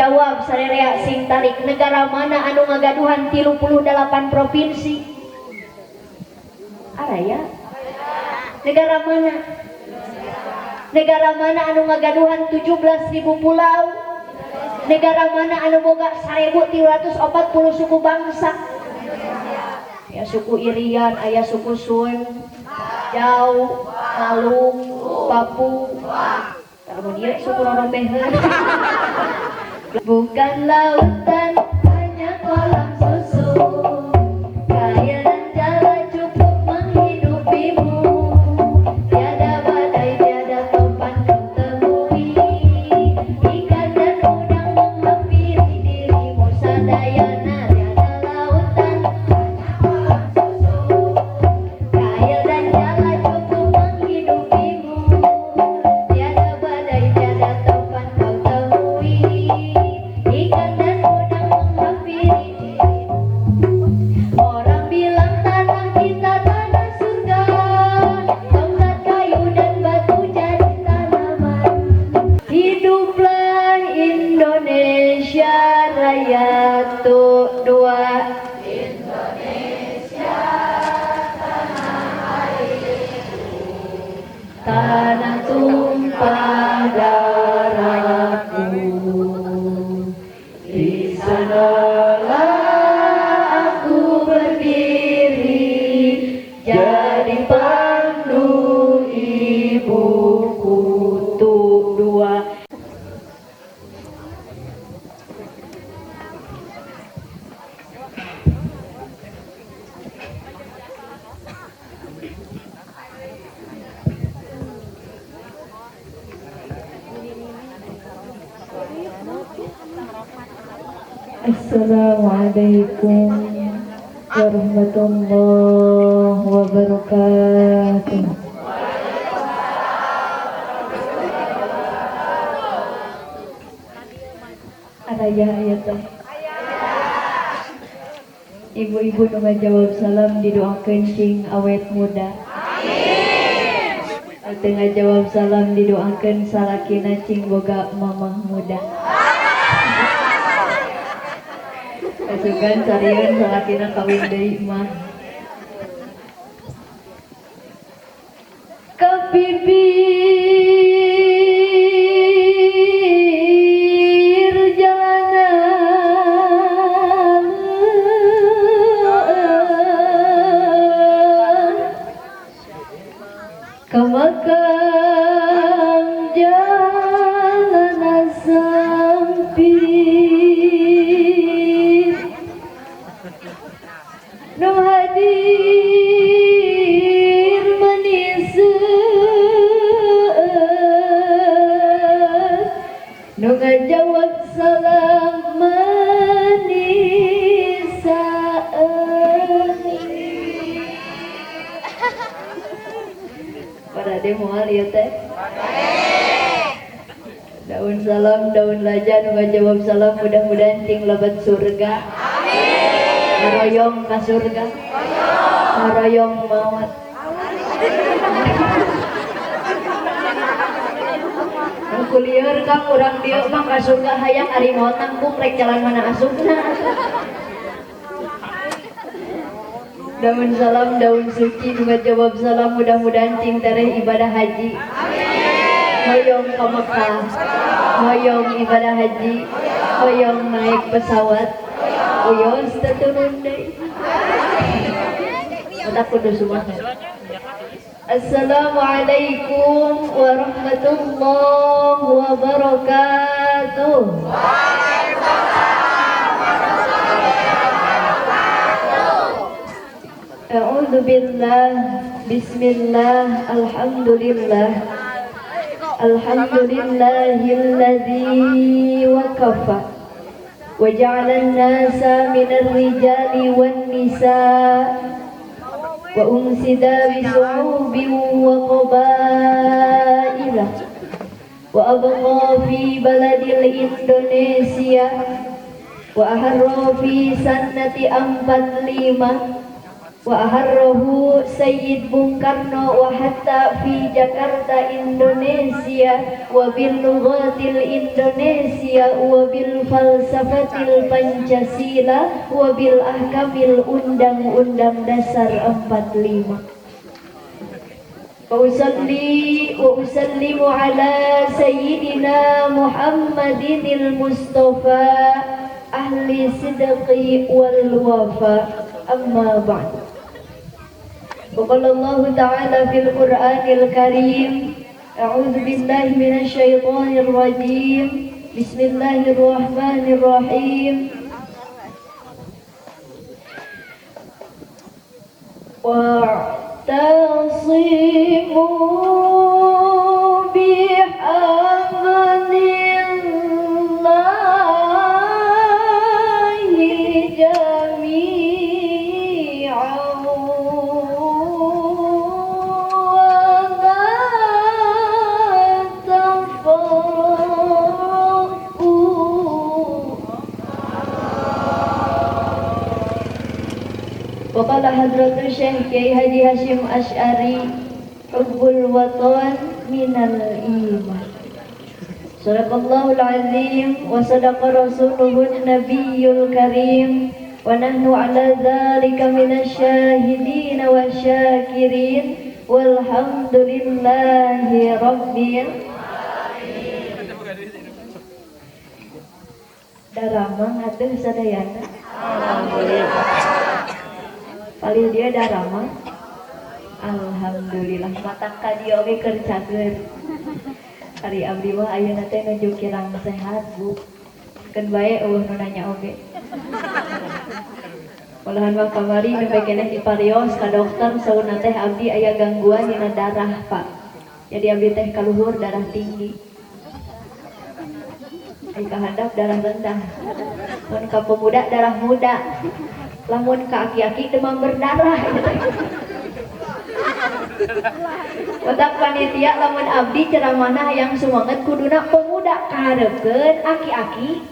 Jawab sarerea sing tarik. Negara mana anu ngagaduhan 38 provinsi? Araya? Negara mana? Negara mana anu ngagaduhan 17.000 pulau? Negara mana anu boga 1.340 suku bangsa? Ya suku Irian, aya suku Sun, Jaw, Malung, Papua. Kalau dia suku Rorobeheun. Bukan lautan, hanya kolam susu. Kaya dan jala cukup menghidupimu. Tiada badai, tiada topan kau temui. Ikan dan udang menghampiri dirimu sadayana. Tiada lautan, hanya kolam susu. Kaya dan jala cukup menghidupimu. Tiada badai, tiada topan kau temui. Ikan dan udang menghampiri dirimu. Orang bilang tanah kita tanah surga. Tongkat kayu dan batu jadi tanaman. Hiduplah Indonesia Raya tuh dua. Indonesia tanah airku. Tanah tumpah darahku. Di sanalah aku berdiri, jadi pandu ibuku tuh dua. Assalamualaikum warahmatullahi wabarakatuh. Araya ayat teh. Ibu-ibu nu ngajawab salam didoakeun cing awet muda. Amin. Teu ngajawab salam didoakeun salakina cing boga mamah muda. Kasugan sarian salakina kawin deui mah. Ke bibir jalanan ke makam jalanan sempit. Nu hadir maniseueun, nu ngajawab salam manisaeun. Pada dia moal ieu teh. Daun salam, daun laja nu ngajawab salam mudah-mudahan cing lebat surga. Haroyong ka surga, haroyong maut. Kuliah kang urang dieu mah ka surga hayang ari maot nangkung rek jalan mana asupna. Daun salam, daun suci nu ngajawab salam mudah-mudahan cing tereh ibadah haji. Hoyong ka Mekah, hoyong ibadah haji, hoyong naik pesawat. Uyos turun deh. Kita kudu semua. Assalamualaikum warahmatullahi wabarakatuh. A'udzu billah, bismillah, alhamdulillah. Alhamdulillahilladzi waqafa. وجعل الناس من الرجال والنساء وأنسد بشعوب وقبائل وأبقى في بلد الإندونيسيا وأحر في سنة 45 wa aharrahu Sayyid Bung Karno wa hatta fi Jakarta Indonesia wa bil lughatil Indonesia wa bil falsafatil Pancasila wa bil ahkamil Undang-Undang Dasar 45. Wa usallimu ala Sayyidina Muhammadinil Mustafa ahli sidqi wal wafa, amma ba'd. وقال الله تعالى في القرآن الكريم أعوذ بالله من الشيطان الرجيم بسم الله الرحمن الرحيم واعتصموا بحبل الله جميعا Waqala hadratul Syekh Kiai Haji Hashim Asy'ari hubbul watan minal iman. Sadaqallahul azim wa sadaqa rasuluhun nabiyyul karim wa nahnu ala dzalika minasy syahidin wa syakirin walhamdulillahi rabbil alamin. Darama atuh sadayana. Alhamdulillah. Paling dia darama. Alhamdulillah matak ka dia oge keur cager. Ari abdi mah ayeuna teh nuju kirang sehat, Bu. Keun bae eueuh nu nanya oge. Olahan mah kamari nu keneh diparios ka dokter sauna teh abdi aya gangguan dina darah, Pak. Jadi abdi teh kaluhur darah tinggi. Ai ka handap darah rendah. Mun ka pemuda darah muda. Lamun ka aki-aki demam berdarah. Otak panitia lamun abdi ceramahna yang sumanget kuduna pemuda kahareukeun aki-aki.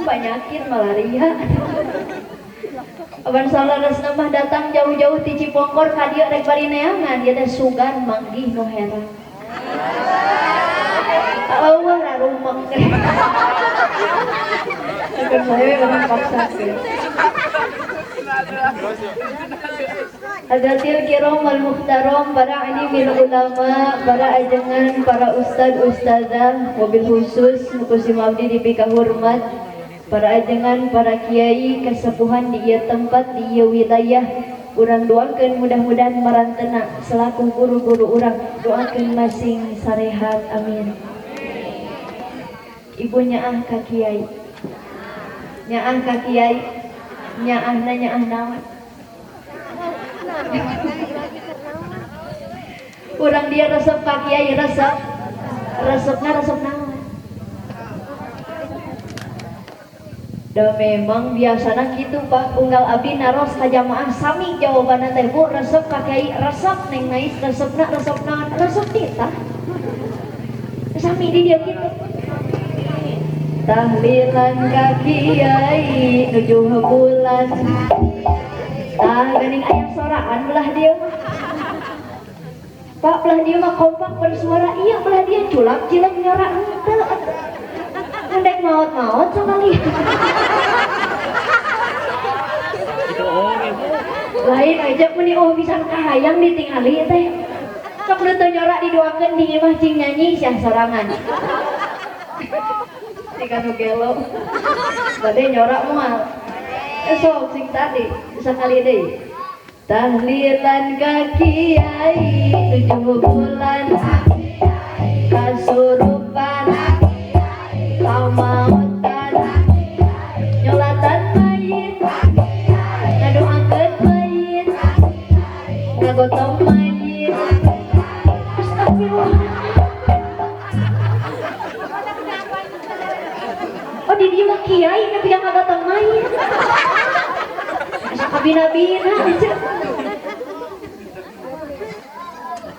Penyakit malaria. Aban salaresna mah datang jauh-jauh ti Cipongkor ka dieu rek bari neangan dia teh sugan manggih nu heran. Allah rarumeng. Akan saya orang paksakeun. Hadatil kiram wal muhtaram, para alimil ulama, para ajengan, para ustad ustadzah, mobil khusus mukusim abdi dipika hormat, para ajengan, para kiai kasepuhan di ieu tempat di ieu wilayah. Urang doakeun mudah-mudahan marantena selaku guru-guru urang doakeun masing sarehat, amin. Ibu nyaah ka kiai. Nyaah ka kiai. Nyaahna nyaah naon? Urang dia resep ka kiai resep. Resepna resep naon? Da memang biasana kitu Pak, unggal abdi naros ka jamaah sami jawabanna teh Bu, resep ka kiai resep neng nais resepna resep naon? Resep titah. Sami di dia kitu. Tahlilan ka kiai nuju bulan. Tah geuning aya soraan belah dia mah. Pak belah dia mah kompak bersuara iya, belah dia culak cilek nyora henteu. Hendek maot-maot sakali. Lain aja meni oh pisan kahayang ditingali teh. Sok nu teu nyora didoakeun di imah cing nyanyi sia sorangan. Tikanu gelo. Bade nyora moal. Sok sing tadi sakali deui. Tahlilan ka kiai 7 bulan kasurupan kamautan nyolatan mayit ngadoakeun mayit ngagotong mayit. Astagfirullah. Oh di dieu mah kiai nu piang ngagotong mayit. Asa kabina-bina aja.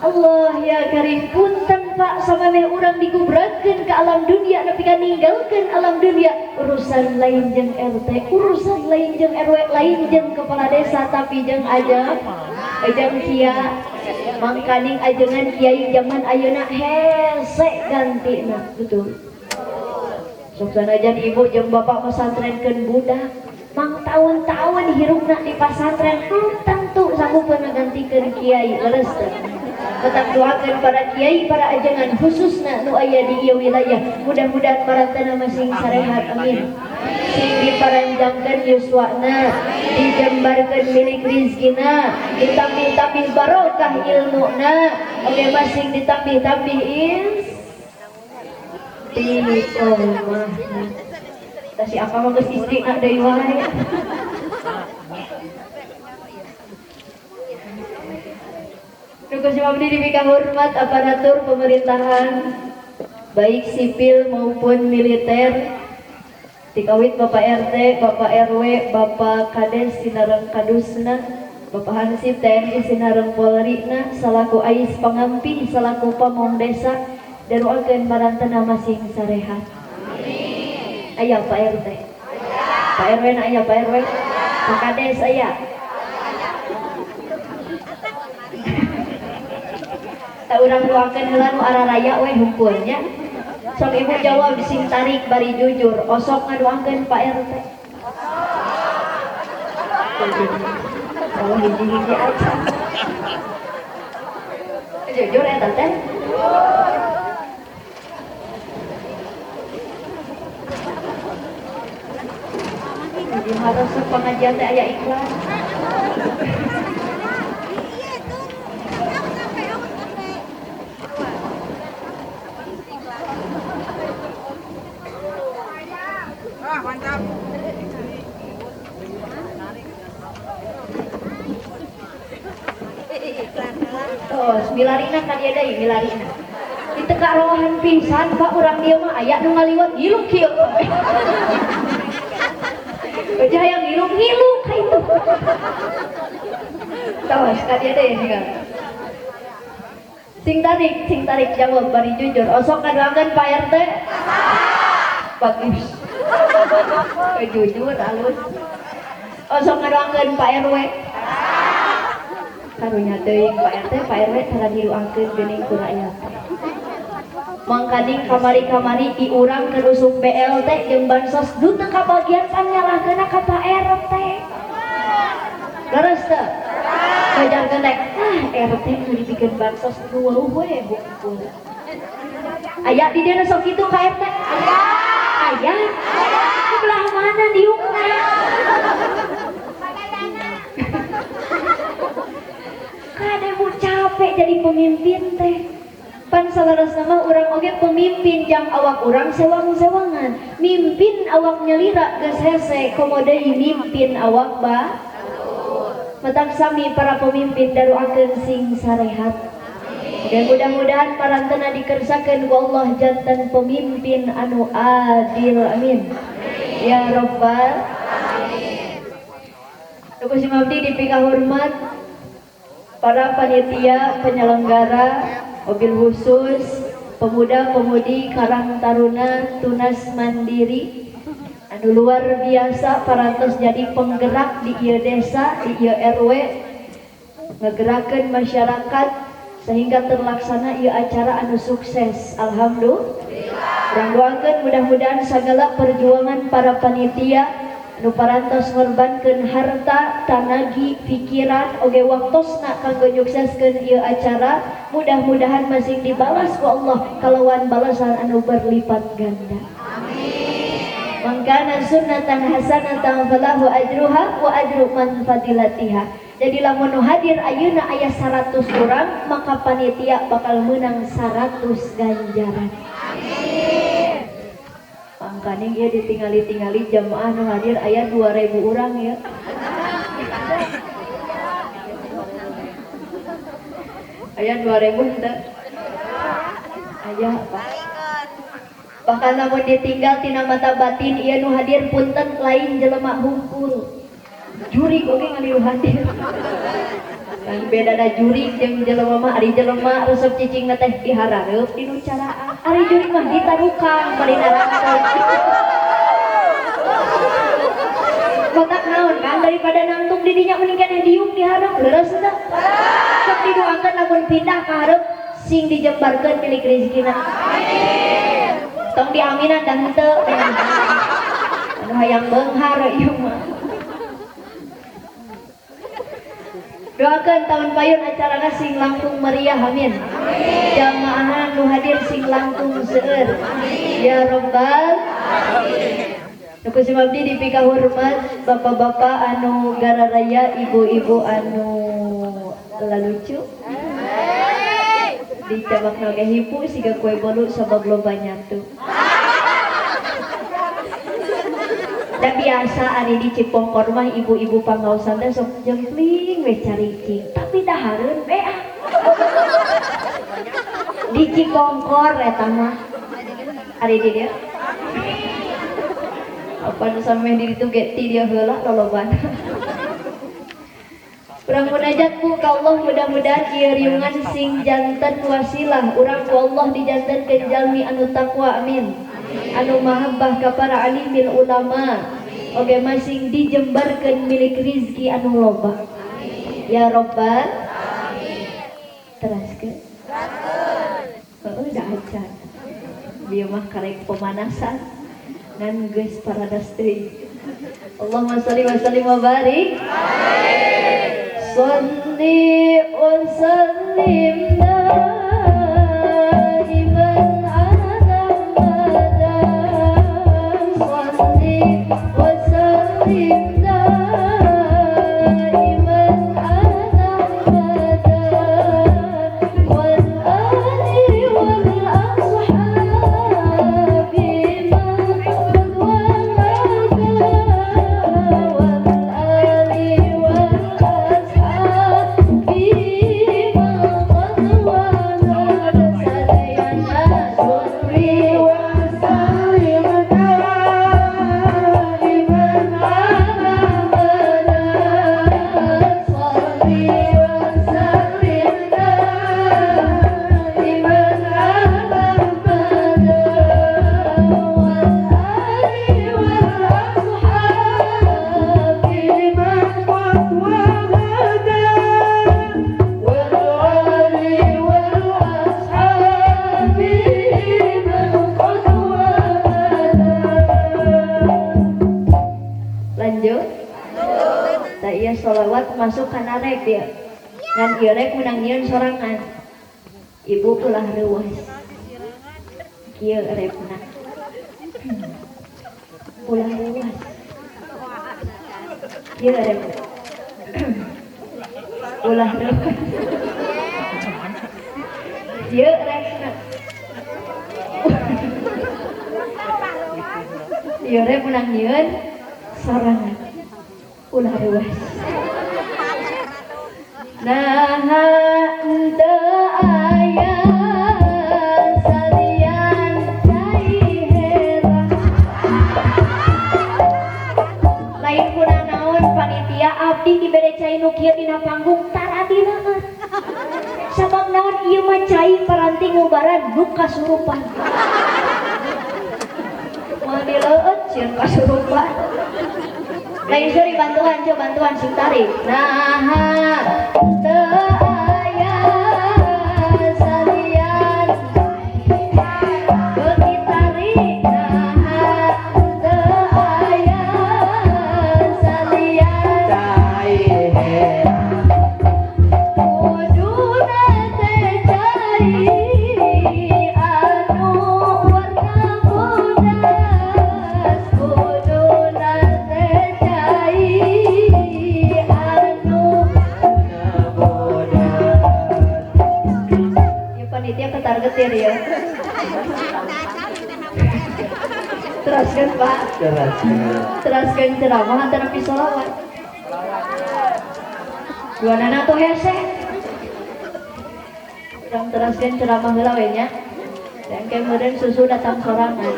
Allah ya karim punten Bapak sama meh urang digubratkeun ke alam dunia nepi ka ninggalkeun alam dunia urusan lain jeung RT, urusan lain jeung RW, lain jeung kepala desa, tapi jeung ajeng kia mangkaning ajengan kiai zaman ayeuna hese gantina betul. Sok sanajan ibu jeung bapak pesantrenkeun budak mang tahun-tahun hirupna di pesantren tentu sanggupeun ngagantikeun kiai leres teh. Tetap doakan para kiai, para ajangan khususna nu aya di ieu wilayah. Mudah-mudahan parantana masing sarehat, amin. Sing diparanjangkeun yuswana, dijembarkeun milik rizkina, ditambih-tambih barokah ilmuna, oge masing ditambih-tambih istiqomah. Tasi apa mah geus istrina deui wae. Nukus mabdi dibika hormat aparatur pemerintahan baik sipil maupun militer, tikawit Bapak RT, Bapak RW, Bapak Kades Sinareng Kadusna, Bapak Hansip TNI Sinareng Polrina, salaku Ais Pangampi, salaku Pamong Desa, dan doakeun marantana masing sarehat. Aya Pak RT, Pak RW na aya Pak RW, Pak Kades aya. Urang doakeun heula nu araraya we humpulnya. Sok ibu jawab sing tarik bari jujur. Osok ngadoakeun Pak RT. Kalau hiji-hiji aja. Jujur eta teh. Jadi harus pengajian teh aya iklan. Mantap. Tos milarina kan dia deui milarina. Di teu karohan pisan Pak urang dieu mah aya nu ngaliwat ngiluk kieu. Beja hayang ngiluk-ngiluk ka itu. Tos ka dia deui tinggal. Sing tarik jawab bari jujur. Osok ngadoakeun Pak RT. Bagus. Jujur alus. Osok ngadoakeun Pak RW. Karunya teuing Pak RT, Pak RW tara diruangkeun geuning ku rakyat. Mangkaning kamari-kamari di urang kerusuk BLT jeung bansos duh teu kabagian panyalahkeunna ka Pak RT. Leres teu? Kajarkeun teh, RT nu dibikeun bansos nu weuh we hungkul. Aya di dieu sok kitu Pak RT? Aya. Sebelah mana diungna? Kademu capek jadi pemimpin teh. Pan salaras nama urang oge pemimpin jang awak urang sewang-sewangan. Mimpin awak nyelira geus hese, komo deui mimpin awak Matak sami para pemimpin dadoakeun sing sarehat. Dan mudah-mudahan parantena dikersakeun ku Allah jantan pemimpin anu adil, amin. Ya Rabbal alamin. Nukus mabdi dipika hormat para panitia penyelenggara, mobil khusus, pemuda-pemudi Karang Taruna Tunas Mandiri anu luar biasa parantos jadi penggerak di ieu desa, di ieu RW, ngegerakeun masyarakat sehingga terlaksana ieu acara anu sukses. Alhamdulillah. Dan doakeun mudah-mudahan segala perjuangan para panitia anu parantos ngorbankeun harta, tanagi, pikiran, oge waktosna kanggo nyukseskeun ieu acara, mudah-mudahan masing dibalas ku Allah kalawan balasan anu berlipat ganda. Amin. Mangkana sunnatan hasanatan falahu ajruha wa ajru man fadilatiha. Jadi lamun hadir ayeuna aya 100 urang, maka panitia bakal menang 100 ganjaran. Amin. Mangkaning ieu ditingali-tingali jamaah nu hadir aya 2000 urang ya. Aya 2000 teh. Aya apa? Bahkan namun ditinggal tina mata batin ieu nu hadir punten lain jelema hungkul. Juri oge ngaliu hadir. Kan beda da jurig jeung jelema mah ari jelema resep cicingna teh diharareup dinu caraan. Ari jurig mah ditarukan bari narangkeun. Batak naon kan daripada nangtung di dinya mending keneh diuk dihareup leres teh. Sok didoakeun lamun pindah ka hareup sing dijembarkeun milik rezekina. Amin. Tong diaminan dan henteu. Anu hayang beunghar ieu mah. Doakan tahun payun acarana sing langkung meriah amin. Jamaahan nu hadir sing langkung seueur. Ya Rabbal alamin. Nuku sumabdi dipika hormat bapak-bapak anu gararaya, ibu-ibu anu lalucu. Dicabak nage hipu siga kue bolu sabab loba nyatu. Dan biasa ari di Cipongkor mah ibu-ibu pangaosan teh sok jempling we caricing, tapi dahareun bea. Di Cipongkor eta mah. Ari di dieu. Apa nu sampe di ditu ge ti dieu heula lolobana. Urang munajat ku ka Allah mudah-mudahan ieu riungan sing janten wasilah urang ku Allah dijantenkeun jalmi anu takwa amin. Anu mahabbah ka para alimil ulama oge masing dijembarkeun milik rizki anu loba. Ya Rabbal alamin. Teraskeun. Heueuh da acan. Dieu mah karek pemanasan ngan geus paradas teuing. Allahumma shalli wa sallim wa barik. Shalli wa sallim daiman ala abadan. Shalli wa sallim daiman ala abadan. Wal ali wal ashabi man qad walaga. Wal ali wal ashabi man qad walaga. Salayana sholli wa sallim daiman ala abadan. Sholli wa sallim daiman ala abadan. Wal ali wal ashabi man qad walaga. Wal ali wal ashabi man qad walaga. Lanjut. Tak iya sholawat masuk kana rek dia. Ngan ieu rek menang nyieun sorangan. Ibu ulah reuwas. Kieu repna. Ulah reuwas. Kieu repna. Ulah reuwas. Kieu repna. Ieu rek menang nyieun sorangan. Ulah reuwas. Naha teu aya salian cai heran. Lain kurang naon panitia abdi dibere cai nu kieu dina panggung taradina. Sabab naon ieu mah cai paranti ngubaran nu kasurupan. Moal dileueut cieun kasurupan. Lain suri bantuan, coba bantuan sing tarik. Naha teu aya salian beuki tarik. Naha teu aya salian cai kuduna teh cai anu warna bodas. Kuduna teh cai anu ya panitia ketar-ketir ya. Teruskan Pak. Teruskan ceramah antara pisolawat. Dua nana tuh hese. Kurang teruskan ceramah heula we nya. Dan kemudian susu datang sorangan.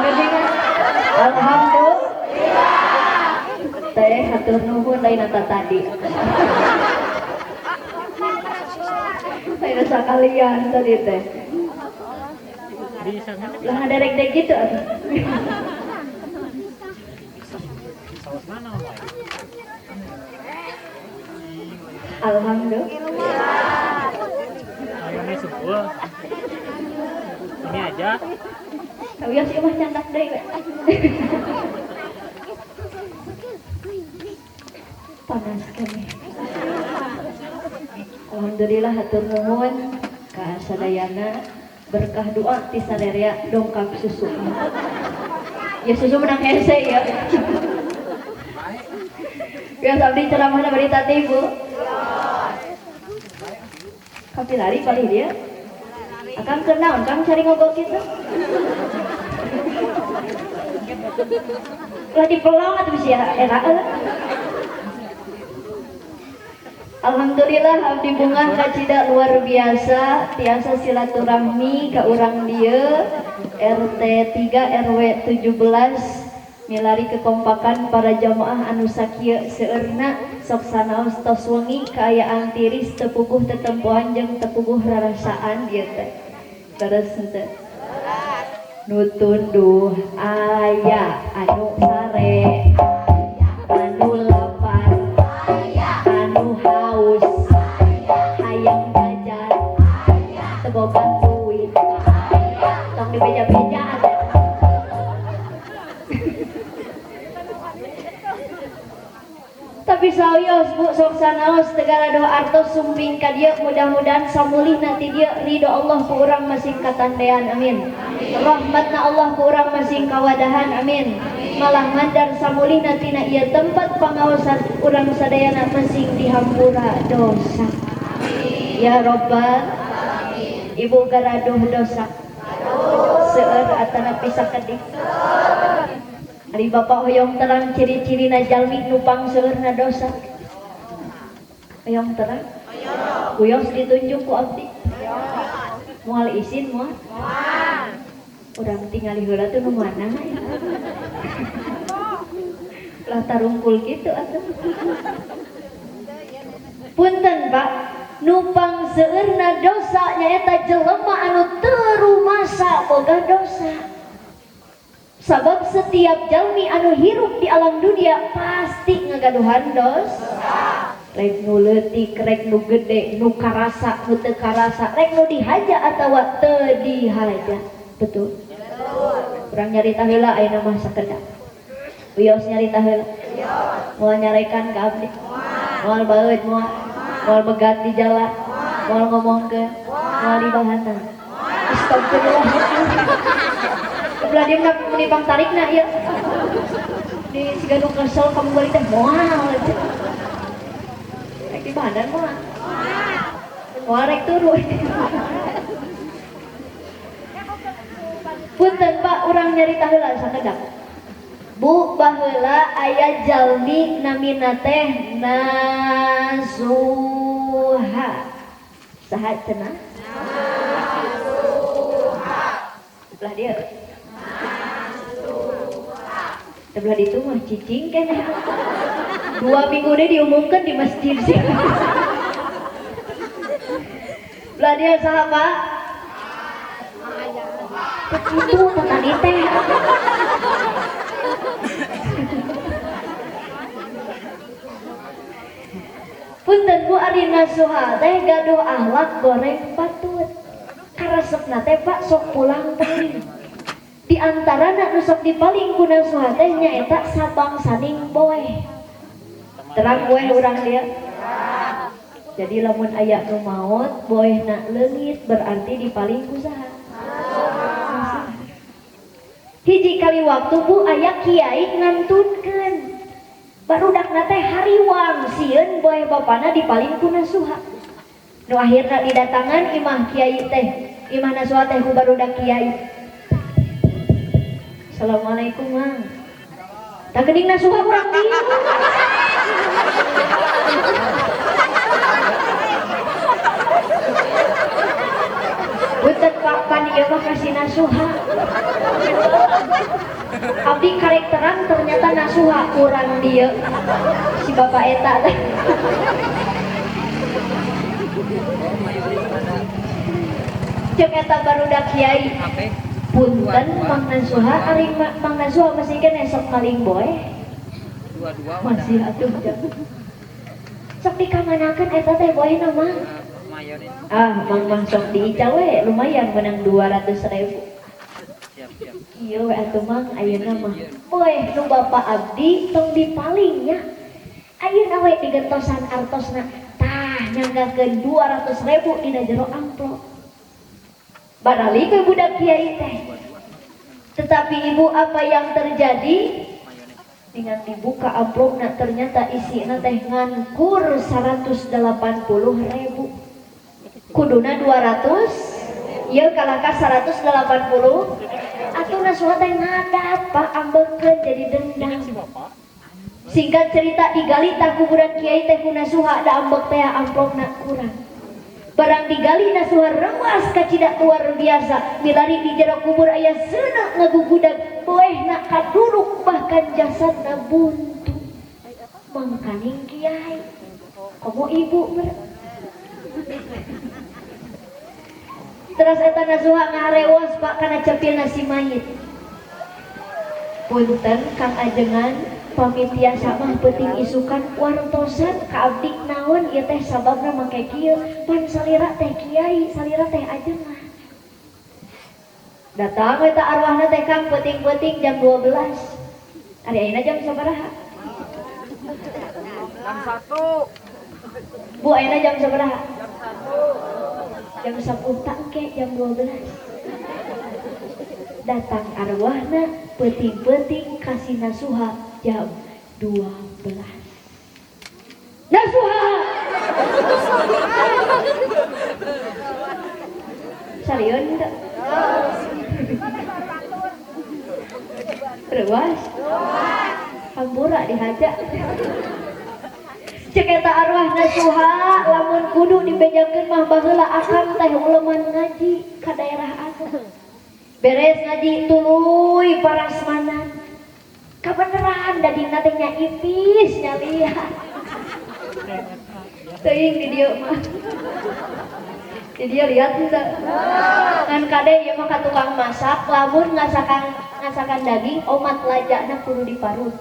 Kedingan. Alhamdulillah. Teh hatur nuhun lain eta tadi. Lain sakalian tadi teh. Bisa kan? Lah ngadek-dek gitu atuh. Saus mana Om? Alhamdulillah. Ayo nih sebuah. Ini aja. Awios ieu mah candak deui we. Panas kami. Alhamdulillah hatur nuhun ka sadayana berkah doa ti sadaya dongkap susu. Ya susu menang hese ya. Biar abdi ceramahna bari tadi Bu. Kapilari kali dia. Akang kenaon kang cari ngogok gitu. Lah dipelong atuh sia era. Alhamdulillah abdi bunga kacida luar biasa tiasa silaturahmi ka urang dieu RT 3 RW 17 milari kekompakan para jamaah anu sakieu seueurna sok sanaos tos wengi kaayaan tiris teu puguh tetempoan jeung teu puguh rarasaan ieu teh. Terus henteu. Nu tunduh aya anu sare anu lapar anu haus hayang jajan teu boga duit tong dibeja-bejaan. Tapi sawios Bu sok sanaos tegara doa artos sumping ka dieu mudah-mudahan samulih nanti dieu ridho Allah ku urang masing katandean amin. Rahmatna Allah ku urang masing kawadahan amin. Malah mandar samulih nanti na ieu tempat pangaosan urang sadayana masing dihampura dosa. Ya Rabbal Ibu garaduh dosa. Seueur atana pisah kedih. Ari Bapak hoyong terang ciri-cirina jalmi nupang seueurna dosa. Hoyong terang? Hoyong ditunjuk ku abdi. Moal izin moal? Urang tingali heula teh nu mana? Lah tarungkul kitu atuh. Punten Pak, nupang seueurna dosa nyaeta jelema anu teu rumasa boga dosa. Sabab setiap jalmi anu hirup di alam dunia pasti ngagaduhan dosa. Rek nu leutik, rek nu gede, nu karasa, nu teu karasa, rek nu dihaja atawa teu dihaja. Betul? Urang nyarita heula ayeuna mah sakedak. Wios nyarita heula. Moal nyarekan ka abdi. Moal baeud moal begat di jalan, moal ngomongkeun, moal dibahana. Astagfirullahaladzim. Belah dia nak menipang tarikna ya. Di siga nu kesel kamu balik teh moal. Rek di badan moal. Moal rek turu. Punten Pak urang nyarita heula sakedak. Bu baheula aya jalmi namina teh Nasuha. Saha cenah? Nasuha. Belah dia. Sebelah itu mah cicing kan 2 minggu ini diumumkan di masjid sih. Belah dia sahabat itu tadi teh punten Bu ari nasuha teh gaduh ahlak goreng patut karesepna teh Pak sok pulang teuing. Di antara nu sok dipaling ku nasuha teh nyaeta sabang saning boeh. Terang boeh urang dia. Jadi lamun aya nu maot boehna leungit berarti dipaling ku saha? Hiji kali waktu Bu aya kiai ngantunkeun. Barudakna teh hariwang sieun boeh bapana dipaling ku nasuha. Nu akhirna didatangan imah kiai teh, imah nasuha teh ku barudak kiai. Assalamualaikum Mang. Tak geuning nasuha urang dieu. Punten Pak. pan ieu mah kasih nasuha. Abdi karek terang ternyata nasuha kurang dieu. Si bapak eta teh. Cek eta barudak kiai. Punten Mang Nasuha ari Mang Nasuha masih kan esok maling boy. Masih atuh jam. Sok dikamanakeun eta teh boy nama. Mang sok diical we lumayan menang 200.000. Iya we atuh Mang ayeuna mah. Boy nu bapak abdi tong dipalingnya. Ayeuna we digentosan artosna tah nyanggakeun 200.000 dina jero amplop. Barali ke budak kiai teh. Tetapi ibu apa yang terjadi? Dengan dibuka amplopna ternyata isina teh ngankur 180.000. Kuduna 200, ieu kalangka 180. Atuh nasuha teh ngadap Pak ambeukeun jadi dendam. Singkat cerita digali tah kuburan kiai teh ku nasuha da ambek teh amplopna kurang. Barang digali nasuha rewas kacidak luar biasa. Milari di jero kubur aya seuneu ngagugudag boehna kaduruk bahkan jasadna buntu. Mangkaning kiai. Komo ibu Terus eta nasuha ngarewas Pak kana cepilna si mayit. Punten Kang Ajengan pamit tiasa mah penting isukan wartosan ka abdi naon ieu teh sababna make kieu pan salira teh kiai salira teh ajengan. Datang eta arwahna teh Kang penting-penting jam 12. Ari ayeuna jam sabaraha? Jam 1. Bu ayeuna jam sabaraha? Jam 10 tangke jam 12. Datang arwahna penting-penting kasih nasuha jam 12. Nasuha. Sarion enggak? Rewas. Hampura dihaja. Cek eta arwah nasuha lamun kudu dibejakeun mah baheula akang teh uleman ngaji ka daerah anu. Beres ngaji tuluy parasmanan. Kabeneran dadina teh nya ipis nya lihat. Teuing di dieu mah. Di dieu lihat teu. Ngan kade ieu mah ka tukang masak, lamun ngasakan daging omat lajana kudu diparut.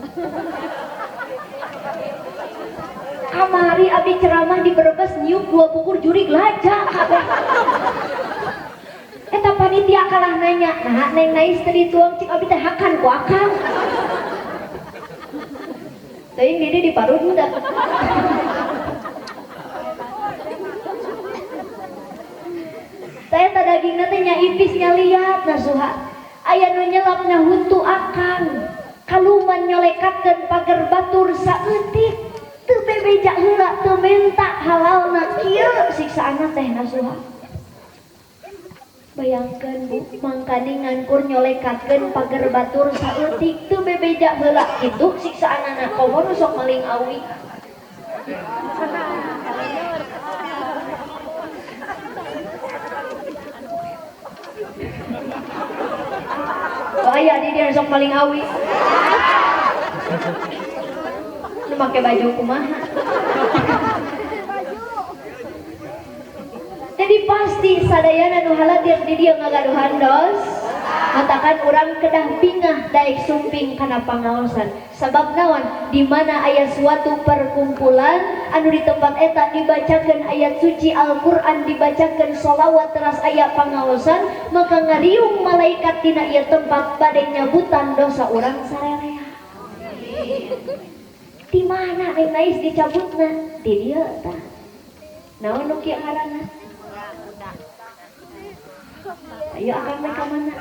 Kamari abdi ceramah di Brebes niup 2 bukur jurig laja kabeh. Eta panitia kalah nanya, nah neng nais tadi tuang cik abdi teh hakan ku akang. Teuing didi diparut da. Teh ta dagingna teh nya ipis nya liat nasuha. Aya nu nyelapna huntu akang. Kaluman nyolekatkeun pager batur saeutik. Teu bebeja heula teu menta halalna kieu siksaana teh nasuha. Bayangkeun Bu, mangkani ngankur nyolekatkeun pager batur saeutik teu bebeja heula kitu siksaanana komo nu sok maling awi. Oh aya di dia sok maling awi. Nu make baju kumaha? Jadi pasti sadayana nu haladir di dieu ngagaduhan dos. Matakan urang kedah bingah daek sumping kana pangaosan. Sabab naon? Di mana aya suatu perkumpulan anu di tempat eta dibacakeun ayat suci Al-Qur'an, dibacakeun sholawat teras aya pangaosan, maka ngariung malaikat dina ieu tempat bade nyabutan dosa urang sarerea. Di mana neng nais dicabutna? Di dieu tah. Naon nu kieu ngaranna? Ayo akang mah ka mana?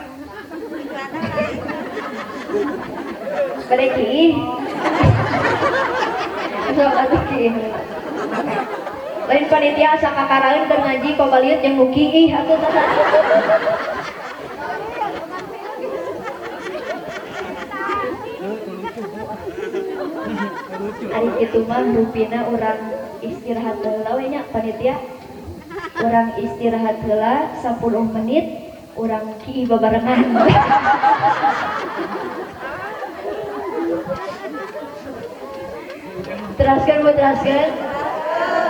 Bade kieu. Sok atuh kieu. Lain panitia asa kakaraeun keur ngaji pabaliut jeung nu kieu atuh tah. Ari kitu mah rupina urang istirahat heula we nya panitia. Urang istirahat heula 10 menit Urang ki babarengan. Teraskan buat teraskan.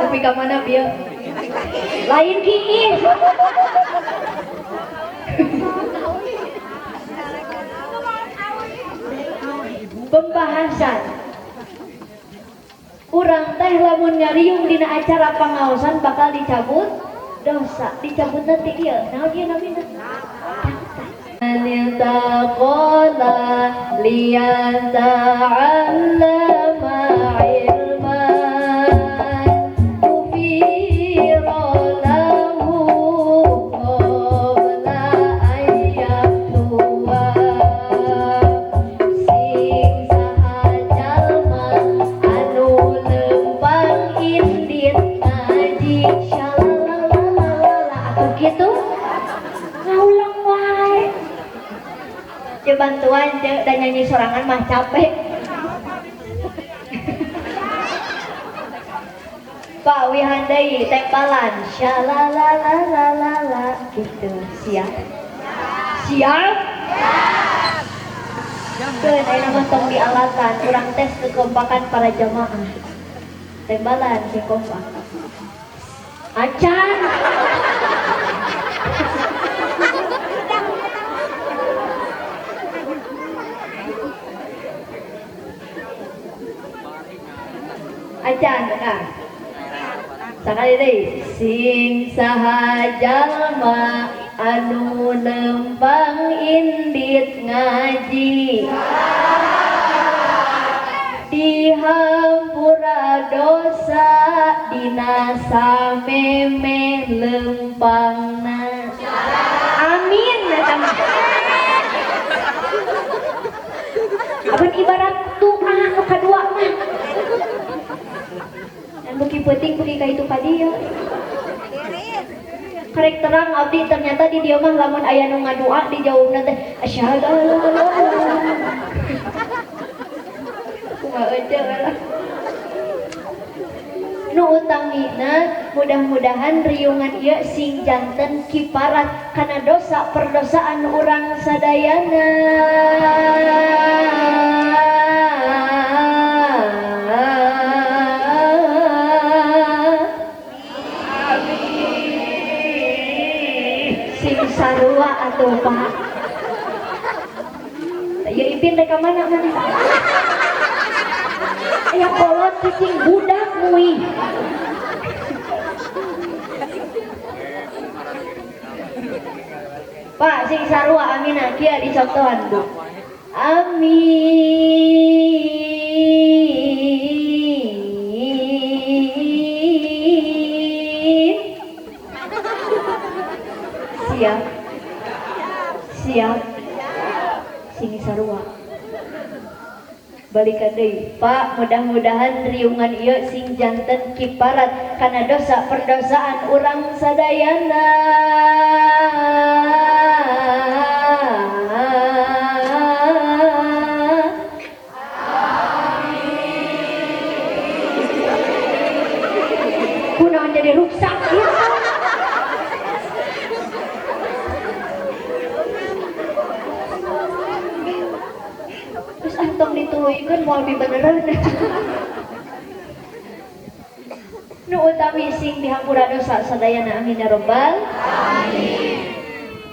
Tapi ke mana biar? Lain ki. Pembahasan. Urang teh lamun ngariung dina acara pangaosan bakal dicabut dosa, dicabut nanti dia. Naon ieu namina? Aniltaqala liyata'allama ilman ufira lahu qabla ayyatuwa sing sahajalma anu lempang indit ngaji syalalalala atuh kitu ngaulang wae. Ceu bantuan ceu dan nyanyi sorangan mah capek. Pak wihandai tembalan syalalalalala gitu. Siap? Siap? Keun aya mah tong dialatan urang tes kekompakan para jamaah. Tembalan sing kompak. Acan. Acan kak. Sakali deui sing saha jalma anu lempang indit ngaji dihampura dosa dina sameme lempangna. Amin. Abang ibarat doa nu kadua mah. Dan beki penting beki ka itu kadieu. Karek terang abdi ternyata di dieu mah lamun aya nu ngadua dijawabna teh asyhadu an la ilaha illallah. Kumaha eueuh lah. Nu utamina mudah-mudahan riungan ieu sing janten kiparat kana dosa perdosaan urang sadayana. Sing sarua atuh Pak. Ya ipin rek ka mana mana. Aya kolot cicing budak muih. Pak sing sarua amina kieu dicontohan Bu. Amin. Siap. Siap. Sing sarua. Balikan deui Pak, mudah-mudahan riungan ieu sing janten kiparat kana dosa perdosaan urang sadayana. Kunaon jadi rusak gitu. Terus antong dituwikeun moal beneran. Nu utami sing dihampura dosa sadayana amin ya rabbal alamin.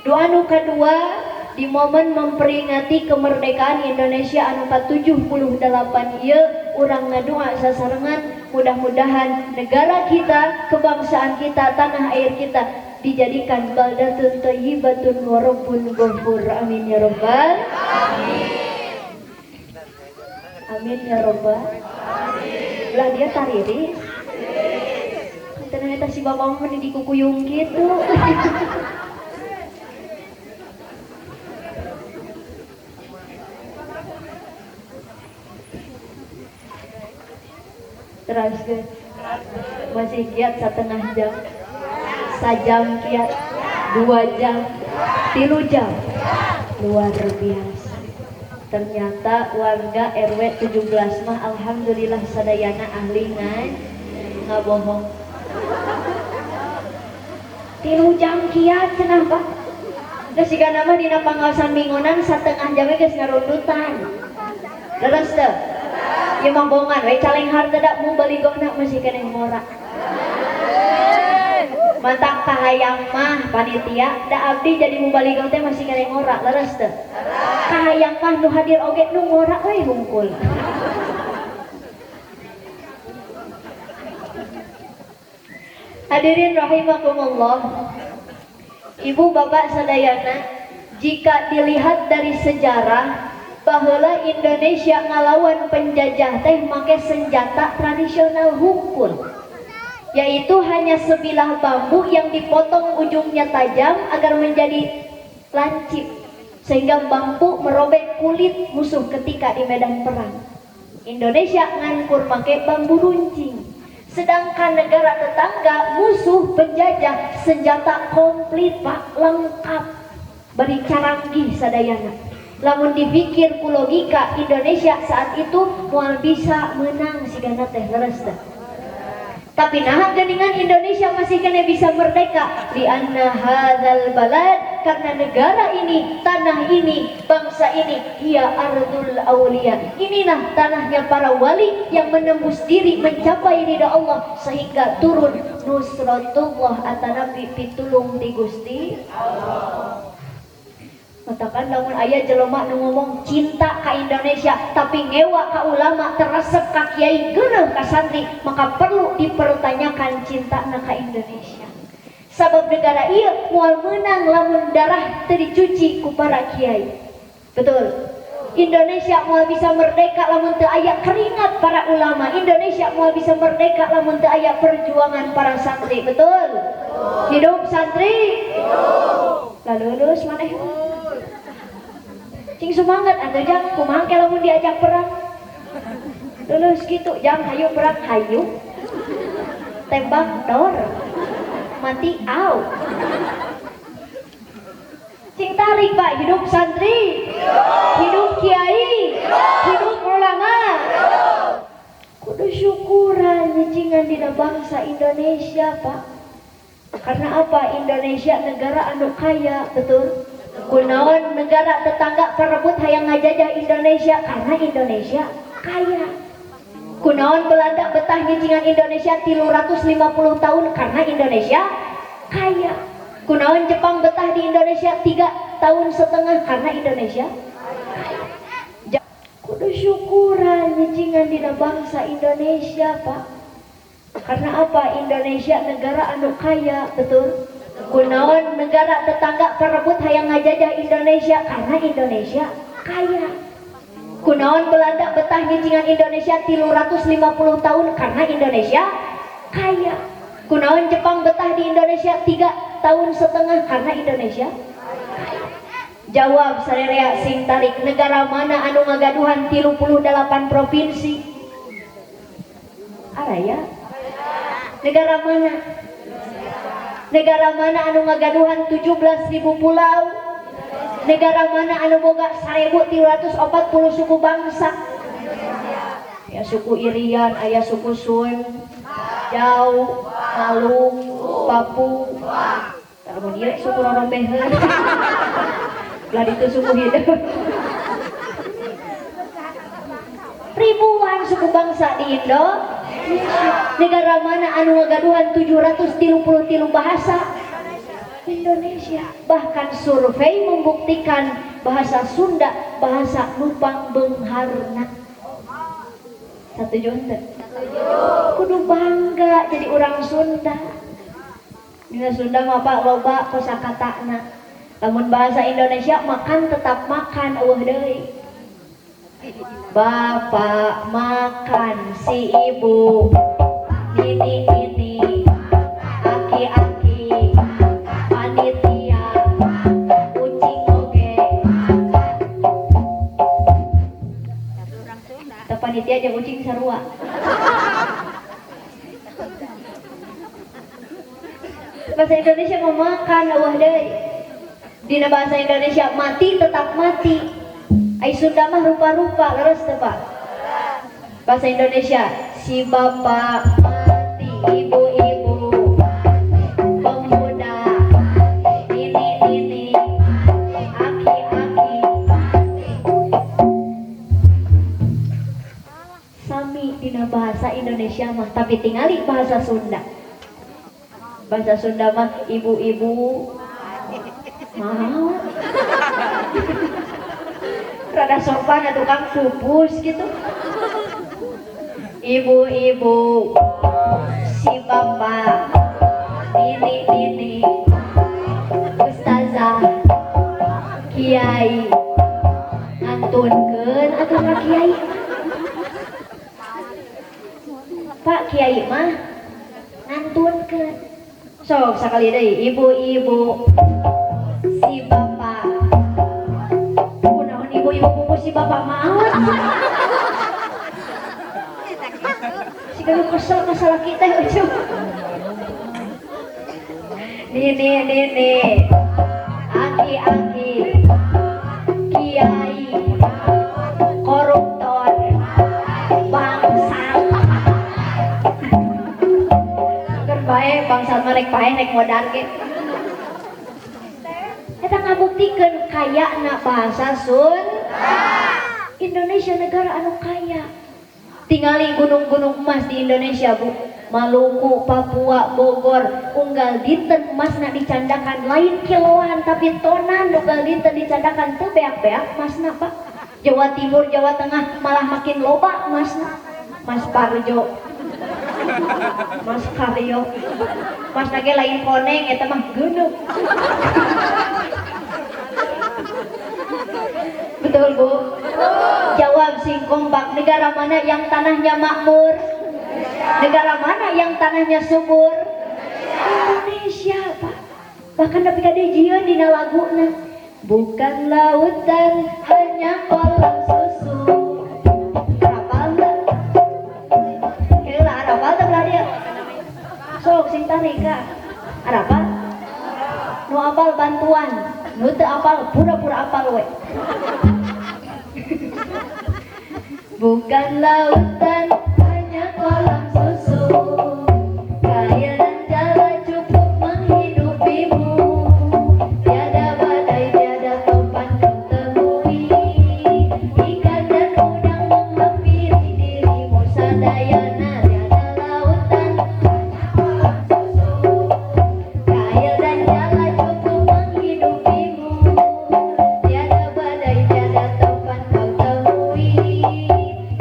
Doa nu kadua di momen memperingati kemerdekaan Indonesia anu ke-78 ieu urang ngadoa sasarengan mudah-mudahan negara kita, kebangsaan kita, tanah air kita dijadikan baldatun thayyibatun wa rabbun ghafur. Amin ya rabbal alamin. Amin ya robbal. Lah dia tariri. Ternyata si bapak mah dikukuyung gitu. Terus ke masih kiat setengah jam, sajam kiat, 2 jam, 3 jam, luar biasa. Ternyata warga RW 17 mah alhamdulillah sadayana ahli ngabohong. 3 jam kiat cenah Pak. Terus jika nama dina pangawasan bingonan setengah jamnya geus ngarundutan. Leres teu? Ieu mah bongan we caleng harteu da mu baligona masih keneh ngora. Mantak kahayang mah panitia da abdi jadi mu baligong teh masih keneh ngora. Leres teu? Kahayang mah nu hadir oge nu ngora we hungkul. Hadirin rahimakumullah. Ibu bapak sadayana, jika dilihat dari sejarah baheula Indonesia ngalawan penjajah teh make senjata tradisional hungkul, yaitu hanya sebilah bambu yang dipotong ujungnya tajam agar menjadi lancip sehingga mampu merobek kulit musuh ketika di medan perang. Indonesia ngankur make bambu runcing. Sedangkan negara tetangga musuh penjajah senjata komplit pak, lengkap, bari canggih sadayana. Lamun dipikir ku logika Indonesia saat itu moal bisa menang sigana teh leres teh. Tapi nah geningan Indonesia masih kena bisa merdeka di anna hadzal balad, karena negara ini, tanah ini, bangsa ini ia ardul aulia. Inilah tanahnya para wali yang menembus diri mencapai ridha Allah sehingga turun nusratullah atanapi pitulung di Gusti Allah. Katakan lamun aya jelema nu ngomong cinta ka Indonesia tapi ngewa ka ulama, teresep ka kiai, geuneuh ka santri, maka perlu dipertanyakan cintana ka Indonesia. Sabab negara ieu moal meunang lamun darah teu dicuci ku para kiai. Betul. Indonesia moal bisa merdeka lamun teu aya keringat para ulama. Indonesia moal bisa merdeka lamun teu aya perjuangan para santri. Betul. Hidup santri. Hidup. Lalu lulus maneh. Cing semangat atuh jang kumaha ke lamun diajak perang. Lulus gitu jang hayu perang hayu. Tembak dor. Mati au. Cing tarik pak, hidup santri, hidup kiai, hidup ulama. Kudu syukuran nyicingan dina bangsa Indonesia pak. Karena apa? Indonesia negara anu kaya, betul? Kunaon negara tetangga perebut hayang ngajajah Indonesia karena Indonesia kaya. Kunaon Belanda betah nyicingan Indonesia 350 tahun karena Indonesia kaya. Kunaon Jepang betah di Indonesia 3,5 tahun karena Indonesia kaya. Kudu syukuran nyicingan dina bangsa Indonesia pak. Karena apa? Indonesia negara anu kaya, betul? Kunaon negara tetangga perebut hayang ngajajah Indonesia karena Indonesia kaya. Kunaon Belanda betah nyicingan Indonesia 350 tahun karena Indonesia kaya. Kunaon Jepang betah di Indonesia 3,5 tahun karena Indonesia kaya. Jawab sarerea sing tarik, negara mana anu ngagaduhan 38 provinsi? Araya? Negara mana? Negara mana anu ngagaduhan 17.000 pulau? Negara mana anu boga 1.340 suku bangsa? Ya suku Irian, aya suku Sun, Jaw, Malung, Papu. Kalau dia suku Rorombeheun. Lah itu suku hidup. Ribuan suku bangsa di Indo. Negara mana anu ngagaduhan 733 bahasa? Indonesia. Bahkan survei membuktikan bahasa Sunda bahasa Nupang Beungharna. Satuju teu? Kudu bangga jadi orang Sunda. Dina Sunda mah Pak loba kosakatana. Lamun bahasa Indonesia makan tetap makan eueuh deui. Bapak makan, si ibu ini aki-aki panitia kucing oge. Teu panitia jeung kucing sarua. Bahasa Indonesia mau makan eueuh deui. Dina bahasa Indonesia mati tetap mati. Ai Sunda mah rupa-rupa, leres teu Pak? Bahasa Indonesia, si bapak mati, ibu-ibu, pemuda, ini, bahasa Indonesia mah, tapi tingali bahasa Sunda. Bahasa Sunda mah ibu-ibu mau rada sopan atau tukang pupus gitu. Ibu-ibu, si bapak, nini, ustazah, kiai, ngantunkeun atau Pak Kiai. Pak Kiai mah ngantunkeun. Sok sakali deui, ibu-ibu, si bapak. Kunaon ibu-ibu pupus si bapak mah? Si kalau kesel masalah kita itu. Nini, aki-aki, kiai, koruptor, bangsat. Keur bae bangsat mah rek paeh rek modar ge. Eta ngabuktikeun kayana bahasa Sunda. Indonesia negara anu kaya. Tingali gunung-gunung emas di Indonesia, Bu. Maluku, Papua, Bogor, unggal dinten emasna dicandakan lain kiloan tapi tonan, unggal dinten dicandakan teu beak-beak emasna, Pak. Jawa Timur, Jawa Tengah malah makin loba emasna. Mas Parjo, Mas Karyo, Mas nage lain koneng eta mah geuneuh. Betul, Bu? Jawab sing kompak. Negara mana yang tanahnya makmur? Negara mana yang tanahnya subur? Indonesia, Pak. Bahkan tapi kadejieun dina laguna. Bukan lautan, hanya kolam susu. Arapal teh? Keula arapal teh belah dia. Sok sing tarika. Arapal? Nu apal bantuan. Nu teu apal pura-pura apal we. Bukan lautan, hanya kolam susu. Kaya dan jala cukup menghidupimu. Tiada badai, tiada topan kau temui. Ikan dan udang menghampiri dirimu. Sadayana tiada lautan, hanya kolam susu. Kaya dan jala cukup menghidupimu. Tiada badai, tiada topan kau temui.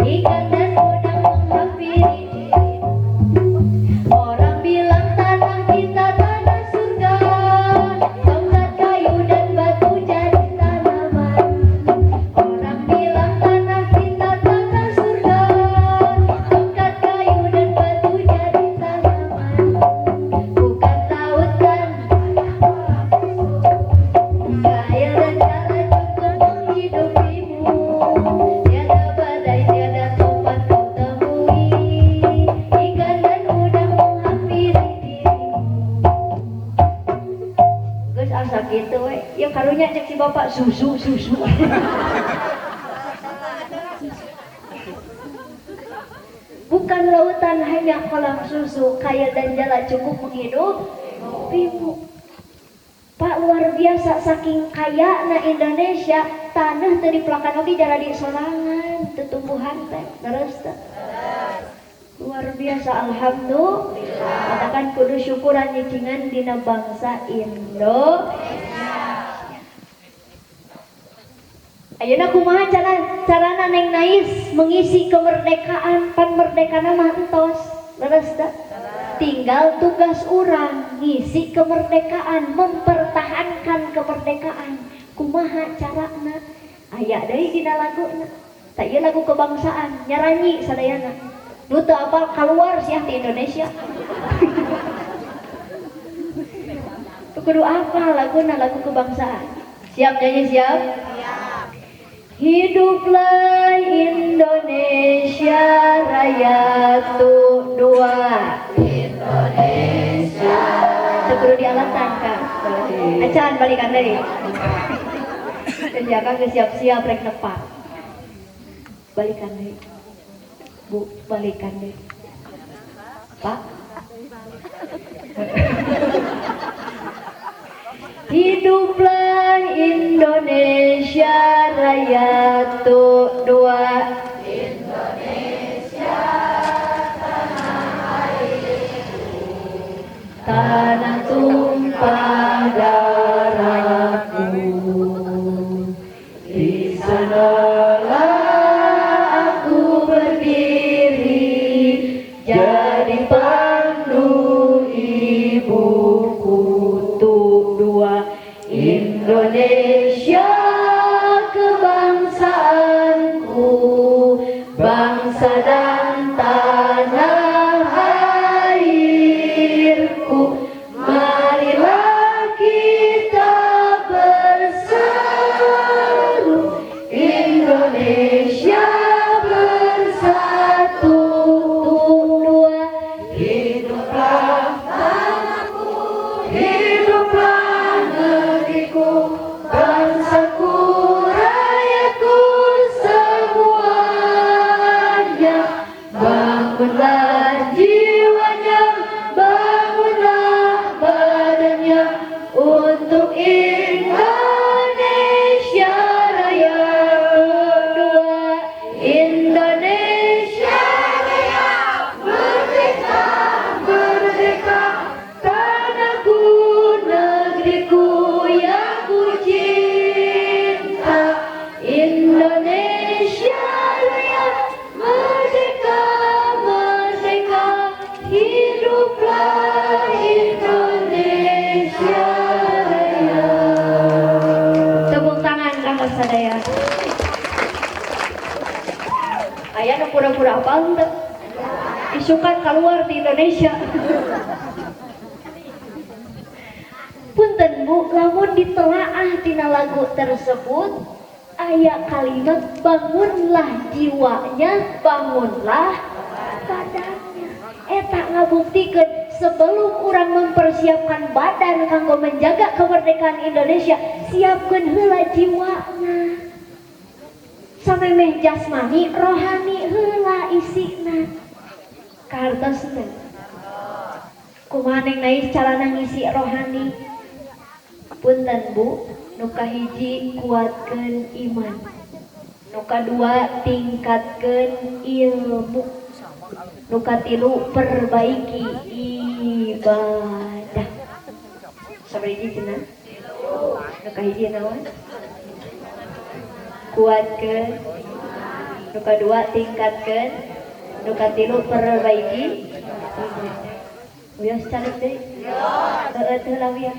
Ikan dan udang menghampiri dirimu. Orang bilang tanah kita tanah surga. Tongkat kayu dan batu jadi tanaman. Orang bilang tanah kita tanah surga. Tongkat kayu dan batu jadi tanaman. Bukan lautan, kaya dan jala cukup menghidupimu. Tiada badai, tiada topan kau temui. Ikan dan udang menghampiri dirimu. Geus asa kitu we. Ya karunya cek si bapak susu. Bukan lautan, hanya kolam susu. Kaya dan jala cukup menghidupimu. Pak, luar biasa, saking kaya na Indonesia, tanah teu dipelakan oge jara di sorangan, teu tumbuhan teh, terus teh. Luar biasa, alhamdulillah. Katakan kudu syukuran nyicingan dina bangsa Indonesia. Ayeuna kumaha carana Neng Nais mengisi kemerdekaan, pan merdekana mah entos, leres teh. Tinggal tugas urang ngisi kemerdekaan, mempertahankan kemerdekaan. Kumaha carana? Aya deui dina laguna. Tah ieu lagu kebangsaan, nyaranyi sadayana. Nu teu apal kaluar sia di Indonesia. Kudu apal laguna, lagu kebangsaan. Siap nyanyi, siap? Hiduplah Indonesia Raya dua. Indonesia. Kudu dialatan kan. Acan balikan deui. Kerjakan siap-siap rek nepak. Balikan deui. Bu, balikan deui. Pak. Hiduplah Indonesia Raya dua. Indonesia aku berdiri jadi pandu ibuku untuk dua Indonesia kebangsaanku, bangsa dan tanah airku. Marilah kita berseru, Indonesia bersatu. Dua, hiduplah tanahku, hiduplah negeriku, bangsaku, rakyatku semuanya. Bangunlah jiwanya, bangunlah badannya untuk Indonesia Raya. Dua, Indonesia Raya, merdeka, merdeka, tanahku, negeriku yang ku cinta. Indonesia Raya, merdeka, merdeka, hiduplah Indonesia Raya. Tepuk tangan kanggo sadaya. Aya nu pura-pura apal teu? Isukan keluar di Indonesia. Punten Bu, lamun ditelaah tina lagu tersebut aya kalimat bangunlah jiwanya, bangunlah badannya. Eta ngabuktikeun sebelum orang mempersiapkan badan kanggo menjaga kemerdekaan Indonesia, siapkeun heula jiwana. Samemeh jasmani, rohani heula isina. Kartosna. Kumaha neng naik carana ngisi rohani? Punten Bu, nu kahiji kuatkeun iman. Nu kadua tingkatkeun ilmu. Nu katilu perbaiki ibadah. Sabariji cenah? Nu kahiji naon? Kuatkeun. Nu kadua tingkatkeun. Nu katilu perbaiki ibadah. Wios caleg deui? Heueuh teu lah wios.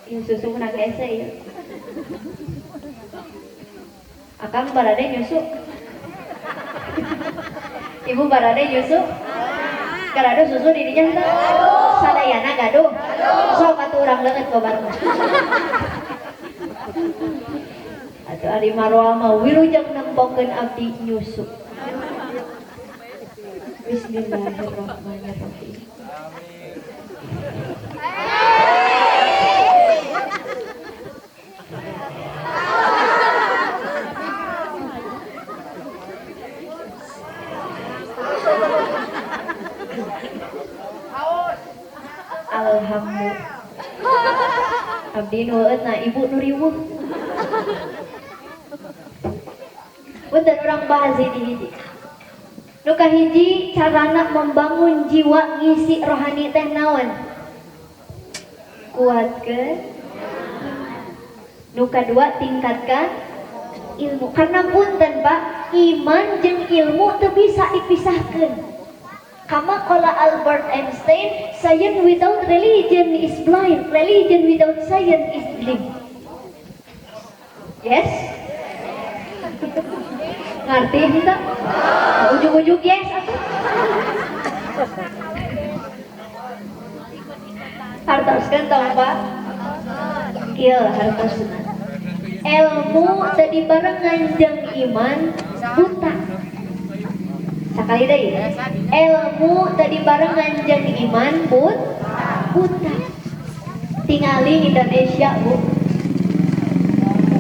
Ieu susu menang ese ya. Akang barade nyusu. Ibu barade nyusu. Garado susu di dinya teh. Sadayana gaduh. Sok atuh urang leungeut kobar mah. Atuh ari marwah mah wilujeng nembokeun abdi nyusu. Bismillahirrahmanirrahim. Alhamdulillah. Abdi nu eutna ibu nu riweuh. Punten urang bahas hiji-hiji. Nu kahiji carana membangun jiwa ngisi rohani teh naon? Kuatkeun. Nu kadua tingkatkan ilmu. Karena punten Pak, iman jeung ilmu teu bisa dipisahkeun. Kama qala Albert Einstein, science without religion is blind, religion without science is blind. Yes? Ngerti kita? Ujung-ujung yes atuh. Hartoskeun tong Pak. Kieu hartosna. Ilmu teu dibarengan jeung iman buta. Sakali deui. Ilmu teu dibarengan jeung iman buta. Tingali Indonesia, Bu.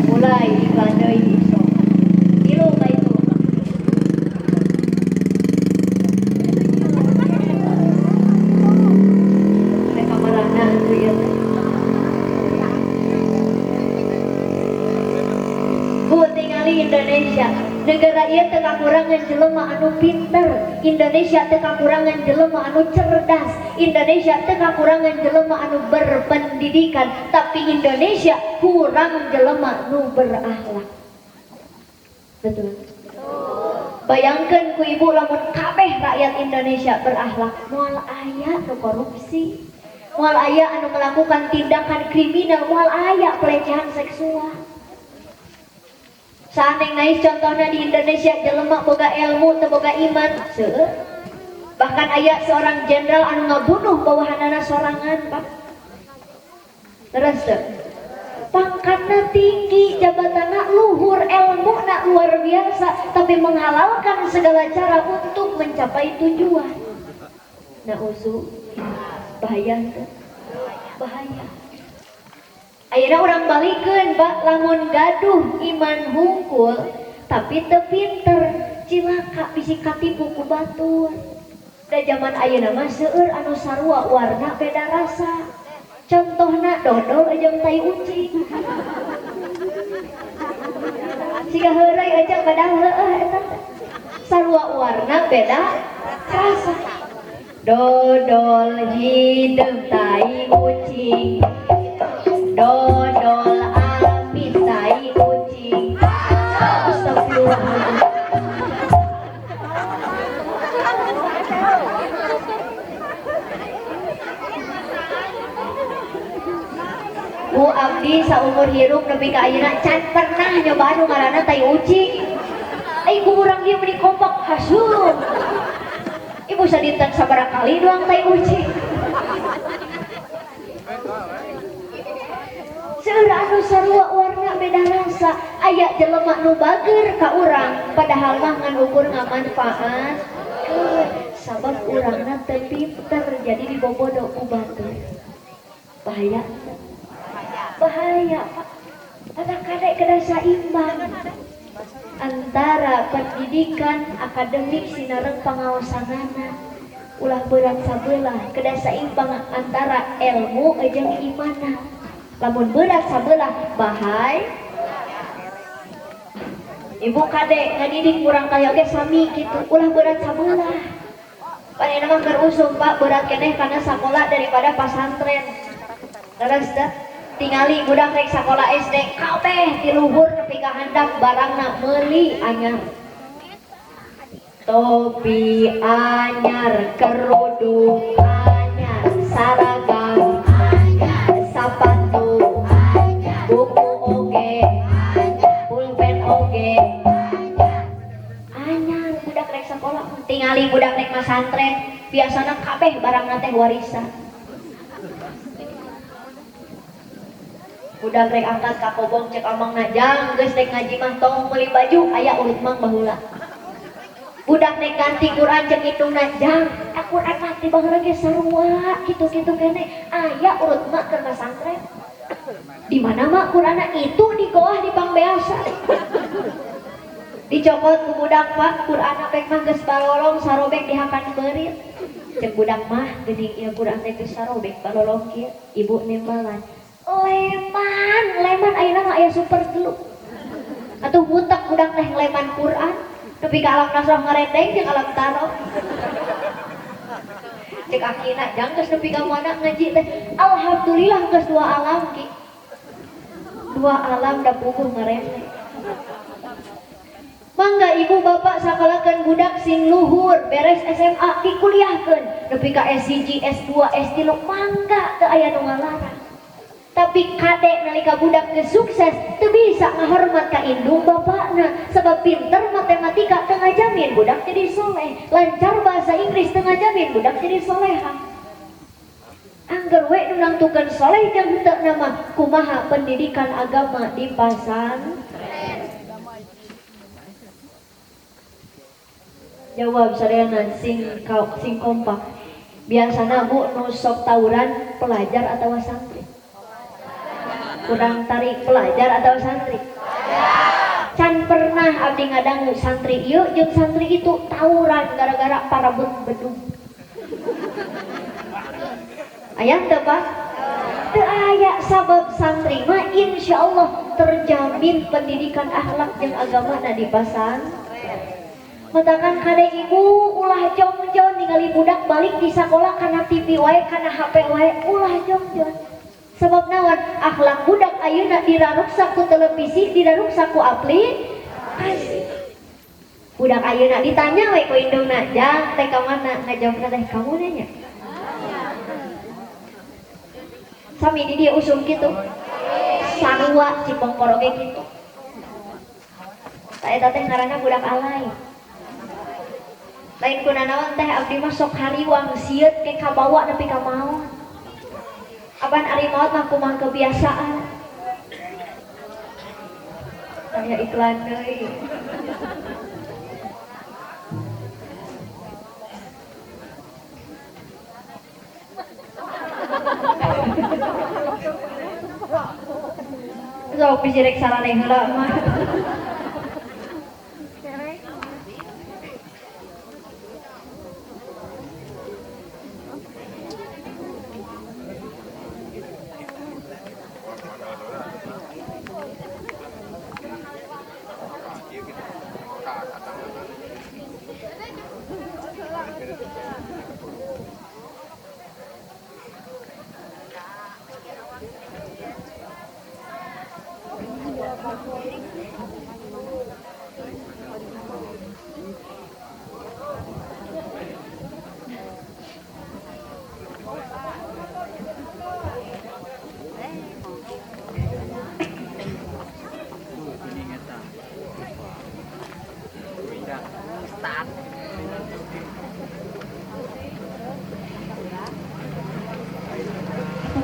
Mulai iklan deui. Tilu ka itu. Mereka marana atuh ya. Bu, tingali Indonesia. Negara ieu teu kakurangan jelema anu pinter, Indonesia teu kakurangan jelema anu cerdas, Indonesia teu kakurangan jelema anu berpendidikan, tapi Indonesia kurang jelema anu berakhlak. Betul. Bayangkeun ku ibu lamun kabeh rakyat Indonesia berakhlak, moal aya nu korupsi, moal aya anu melakukan tindakan kriminal, moal aya pelecehan seksual. Saaneng nais contohnya di Indonesia jelema boga ilmu teu boga iman seueur. Bahkan aya seorang jenderal anu ngabunuh bawahanana sorangan, Pak. Terus teu. Pangkatna tinggi, jabatanna luhur, ilmuna luar biasa, tapi menghalalkan segala cara untuk mencapai tujuan. Nah, bahaya teu? Bahaya. Ayeuna urang balikeun, Pak, lamun gaduh iman hungkul tapi teu pinter, cilaka bisi katipu ku batur. Da zaman ayeuna mah seueur anu sarua warna beda rasa. Contohna dodol jeung tai ucing. Siga heureuy aja padahal heueuh eta sarua warna beda rasa. Dodol hideung tai ucing. Dodol amis tai kucing. Astagfirullahaladzim. Bu abdi saumur hirup nepi ka ayeuna can pernah nyoba anu ngaranna tai ucing. Ibu urang dieu meni kompak hasum. Ibu sadinten sabaraha kali doang tai ucing. Seueur anu sarua warna beda rasa, aya jelema nu bager ka urang padahal mah ngan ukur ngamanfaat. Sabab urangna teu pinter jadi dibobodo ku batur. Bahaya. Bahaya, Pak. Kadang-kadang kada saimbang antara pendidikan akademik sinareng pangaosanana. Ulah berat sabelah, kada saimbang antara ilmu jeung imanna. Lamun berat sabelah bahaya. Ibu kade ngadidik kurang kaya oge sami gitu, ulah berat sabelah. Panina mah keur usum, Pak, berat keneh kana sakola daripada pasantren. Terus dah tingali budak rek sakola SD kabeh ti luhur nepi ka handap barangna meuli anyar. Topi anyar, kerudung anyar, saragam anyar, sepatu anyar, buku oge anyar, pulpen oge anyar. Budak rek sakola tingali budak rek masantren biasana kabeh barangna teh warisan. Budak rek angkat ka kobong cek amangna jang geus rek ngaji mah tong meuli baju aya urut mang baheula. Budak rek ganti Quran cek hitungna jang Al-Qur'an mah ti baheula ge sarua kitu-kitu kene aya urut mah keur masantren. Di mana mah Qur'anna itu di goah di pangbeasa. Dicokot ku budak, Pak, Qur'anna pek mah geus balolong sarobek dihakan beurit. Cek budak mah geuning ieu Qur'an teh geus sarobek balolong kieu. Ibu nembalan. Leman ayeuna mah aya super glue. Atuh mutek budak teh leman Quran, nepi ka alam nasrah ngarendeng jeung alam tarot. Cek akina jang geus nepi ka mana ngaji teh. Alhamdulillah geus dua alam ki. Dua alam da puguh ngarendeng. Mangga ibu bapak sakalakeun budak sing luhur beres SMA dikuliahkeun nepi ka S1, S2, S3 mangga teu aya nu ngalarang. Tapi kadek nalika budak geus sukses teu bisa ngahormat ka indung bapakna sebab pinter matematika teu ngajamin budak jadi soleh, lancar bahasa Inggris teu ngajamin budak jadi soleha. Angger we nu nangtukeun soleh jeung henteu nama kumaha pendidikan agama di pasantren. Jawab sareana sing kompak. Biasana Bu nu sok tawuran pelajar atawa santri? Kurang tarik pelajar atau santri? Can pernah abdi ngadangu santri ieu jeung santri itu tawuran gara-gara parabut bedung. Aya teu, Pak? Teu aya. sabab santri mah insyaallah terjamin pendidikan akhlak jeung agama na di pasantren. Matakan kada ibu ulah jongjon ningali budak balik di sekolah karena TV wae karena HP wae ulah jongjon. Sebab naon akhlak budak ayeuna diraruksa ku televisi, diraruksa ku aplikasi. Budak ayeuna ditanya we ku indungna, "Jang, teh ka mana?" Ngajawabna teh kamu nanya. Sami di dia usum kitu. Sarua Cipongkor ge kitu. Saya teh ngaranna budak alay. Lain kunanaon teh abdi mah sok hariwang sieut ke kabawa nepi ka maot. Aban ari maot mah kumaha kebiasaan. Aya iklan deui. Sok bisi rek sarane heula mah.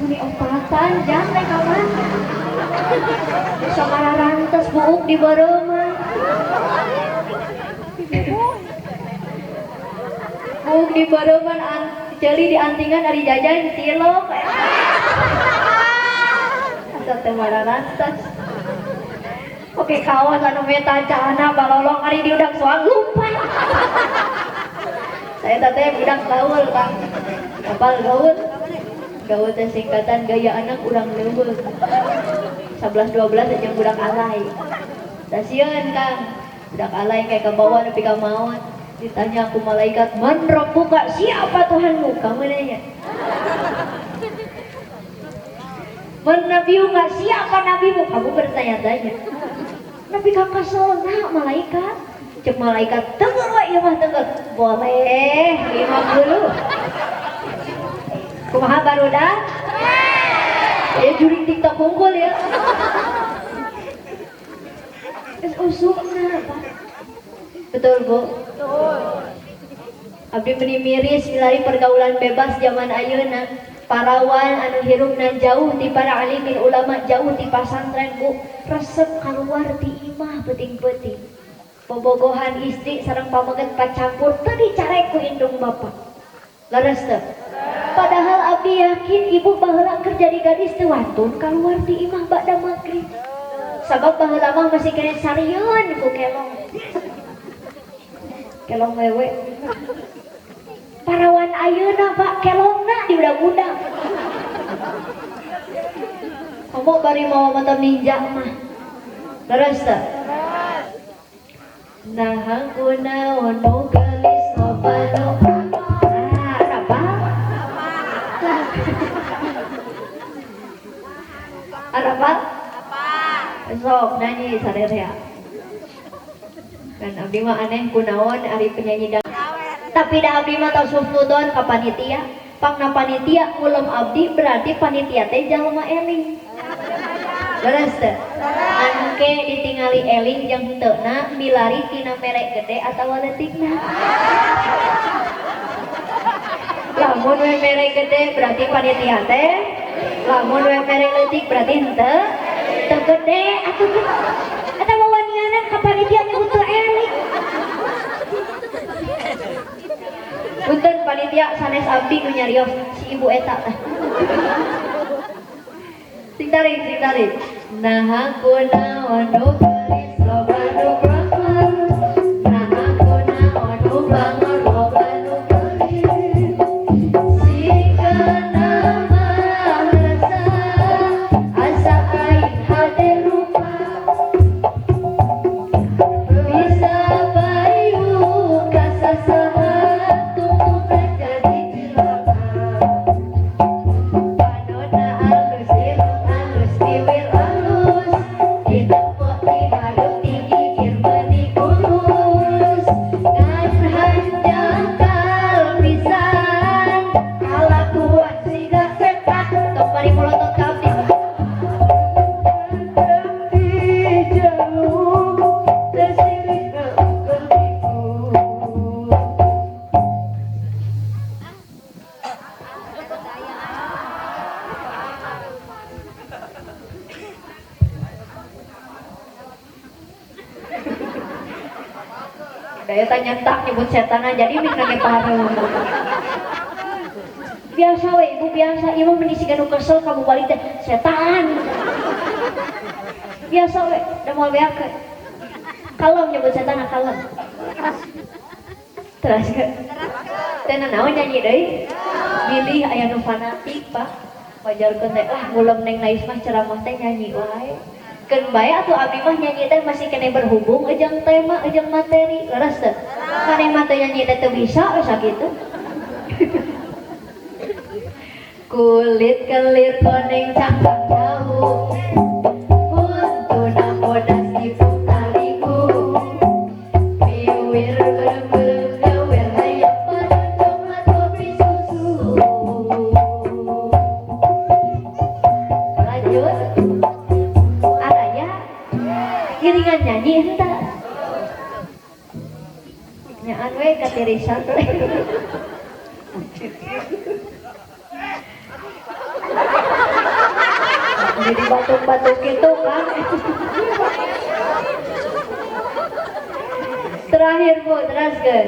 Ini opatan jang teh kawan. Sakara rantes buuk di bareuman. Buuk di bareuman ceuli di antingan ari jajan cilok. Asa teh mara rantes. Oke kawas anu meta cahana balolong ari diudak soang lupa. Saya teh budak gaul Kang. Kapal gaul. Gaul teh singkatan gaya anak urang leuweung. 11-12 jeung budak alay. Dasieun Kang. Budak alay kayak ke bawah nepi ka maot. Ditanya aku malaikat, "Man rabbuka?" Siapa Tuhanmu? Kamu nanya. "Man nabiyuka?" Siapa nabimu? Kamu bertanya-tanya. Nabi kakak nah malaikat. Cek malaikat, "Tengger we ieu mah tengger." Boleh 50. Kumaha barudak? Ya juring TikTok unggul ya. Es usukna, Pak. Betul, Bu? Betul. Abdi meuni miris milari pergaulan bebas zaman ayeuna. Parawan anu hirupna jauh ti para alimin ulama, jauh ti pasantren, Bu. Resep keluar ti imah peuting-peuting. Bobogohan istri sareng pameget pacampur teu dicarek ku indung bapak. Leres teu? Padahal abdi yakin ibu baheula kerja di gadis teu wantun keluar ti imah ba'da magrib. Sabab baheula mah masih kene sarieun ku kelong. Kelong wewe. Parawan ayeuna Pak kelongna di budak-budak. Kamu bari mau motor ninja mah. Leres teu? Nah kunaon nu gelis ngobano. Apa? Sok nyanyi sarerea. Kan abdi mah aneh kunaon ari penyanyi dangdut. Tapi da abdi mah tos susnudon ka panitia. Pangna panitia ngulem abdi berarti panitia teh jalma eling. Leres teu? Anu ke ditingali eling jeung heuteuna milari tina merek gede atawa leutikna. Lamun we merek gede berarti panitia teh. Lamun we merek leutik berarti henteu teu gede atuh gitu. Eta wawaniana ka panitia nyebut teu eling. Punten panitia sanes abdi nu nyarios si ibu eta teh. Sing tarik. Nah kunaon nu gelis loba nu bangor. Nah kunaon nu bangor loba nu gelis. Sikana mah rasa Daya tanya tak nyebut setan aja jadi mik nage pareu. Biasa we ibu biasa, ibu menisikan kesel kamu balik teh setan. Biasa we, udah mau beak. Kalem nyebut setan kalem. Terus ke. Tena naon nyanyi deui? Bilih aya nu fanatik, Pak. Wajarkeun teh ah ngulem neng Nais mah ceramah teh nyanyi wae. Keun bae atuh abdi mah nyanyi teh masih kene berhubung ejang tema, ejang materi. Leres teh. Kane mah teh nyanyi teh teu bisa we sakitu. Kulit kelir koneng cangkang jauh. Untuna bodas ipuk taliku. Piwir berem-berem gawir hayap padudung kopi susu. Lanjut. Araya. Iringan nyanyi henteu. Nyaan we katirisan we. Jadi batuk-batuk gitu kan. Terakhir Bu, teraskeun.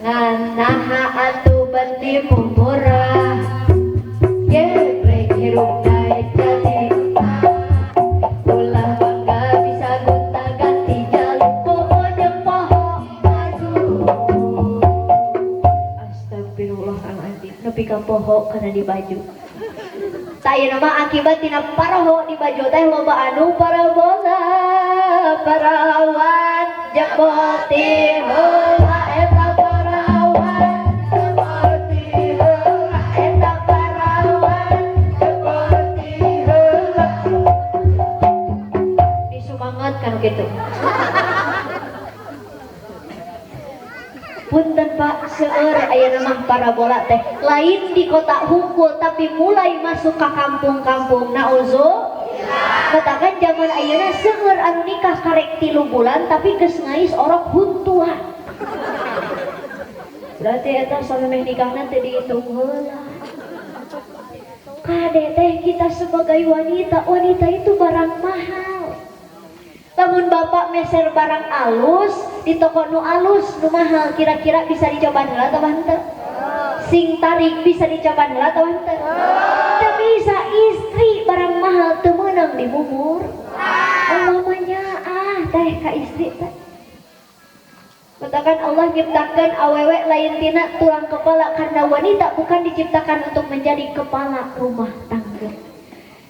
Nganaha atuh benti mumurah. Geblek hirup naik jadi. Ulah bangga bisa gonta-ganti jaluk poho jeung poho maju. Astagfirullahaladzim. Nepi ka poho kana di baju. Saya nama akibat tina paroho di baju teh loba anu parabola parawan jepoti heula eta parawan jepoti heula eta parawan jepoti heula disumangat kan gitu. Punten Pak, seueur aya nama parabola teh lain di kota hungkul tapi mulai masuk ke kampung-kampung. Nauzubillah. Katakan zaman ayeuna seueur anu nikah karek 3 bulan tapi geus ngais orok huntuan. Berarti eta samemeh nikahna teu dihitung heula. Kade teh kita sebagai wanita, wanita itu barang mahal. Lamun bapak meser barang alus di toko nu alus nu mahal kira-kira bisa dicoba heula atau henteu? Sing tarik bisa dicoba heula atau henteu? Teu bisa istri barang mahal teu meunang dimumur. Umpamanya teh ka istri teh. Katakan Allah nyiptakan awewe lain tina tulang kepala karena wanita bukan diciptakan untuk menjadi kepala rumah tangga.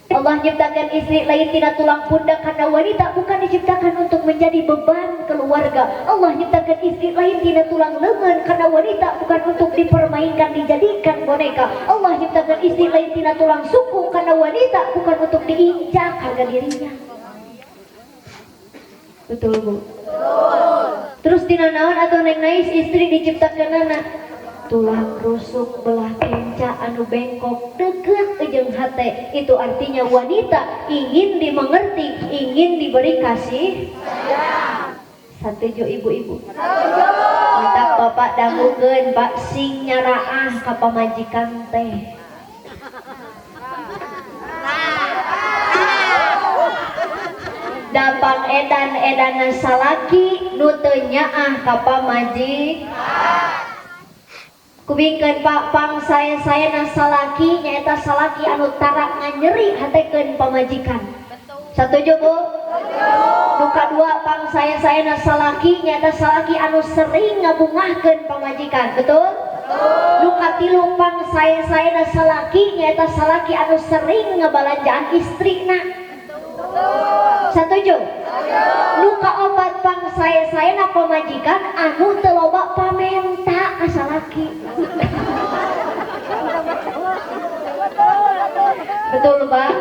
Allah menciptakan istri lain tina tulang pundak karena wanita bukan diciptakan untuk menjadi beban keluarga. Allah menciptakan istri lain tina tulang lengan karena wanita bukan untuk dipermainkan dijadikan boneka. Allah menciptakan istri lain tina tulang suku karena wanita bukan untuk diinjak harga dirinya. Betul Bu? Betul. Terus tina naon atau neng Nais istri diciptakan anak tulang rusuk belah kenca anu bengkok deket jeung hate. Itu artinya wanita ingin dimengerti, ingin diberi kasih sayang. Setuju ibu-ibu? Minta bapak dangukeun Pak sing nyaraah ka pamajikan teh. Dapang edan-edana salaki nu teu nyaah ka pamajikan. Kubingkeun Pak pang saya na salaki nyaeta salaki anu tarak nganyeri hatekeun pamajikan. Setuju Bu? Nu kadua pang saya na salaki nyaeta salaki anu sering ngabungahkeun pamajikan. Betul? Nu katilu pang saya na salaki nyaeta salaki anu sering ngabalanjaan istrina. Setuju? Nu kaopat pang saya na pamajikan anu teu loba pamenta ka salaki. Betul Pak?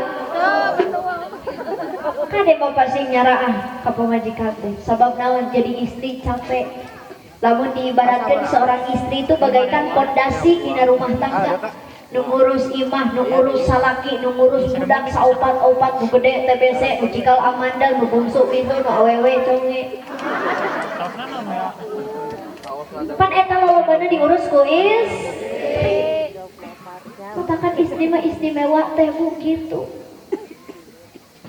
Kade bapak sing nyaraah ka pamajikan teh. Sabab naon jadi istri capek. Lamun diibaratkeun seorang istri itu bagaikan pondasi dina rumah tangga. Nu ngurus imah, nu ngurus salaki, nu ngurus budak saopat-opat, nu gede TBC, nu cikal amandal, nu bungsu itu, nu awewe conge. Pan eta lolobana diurus ku istri. Katakan istri mah istimewa teh Bu kitu.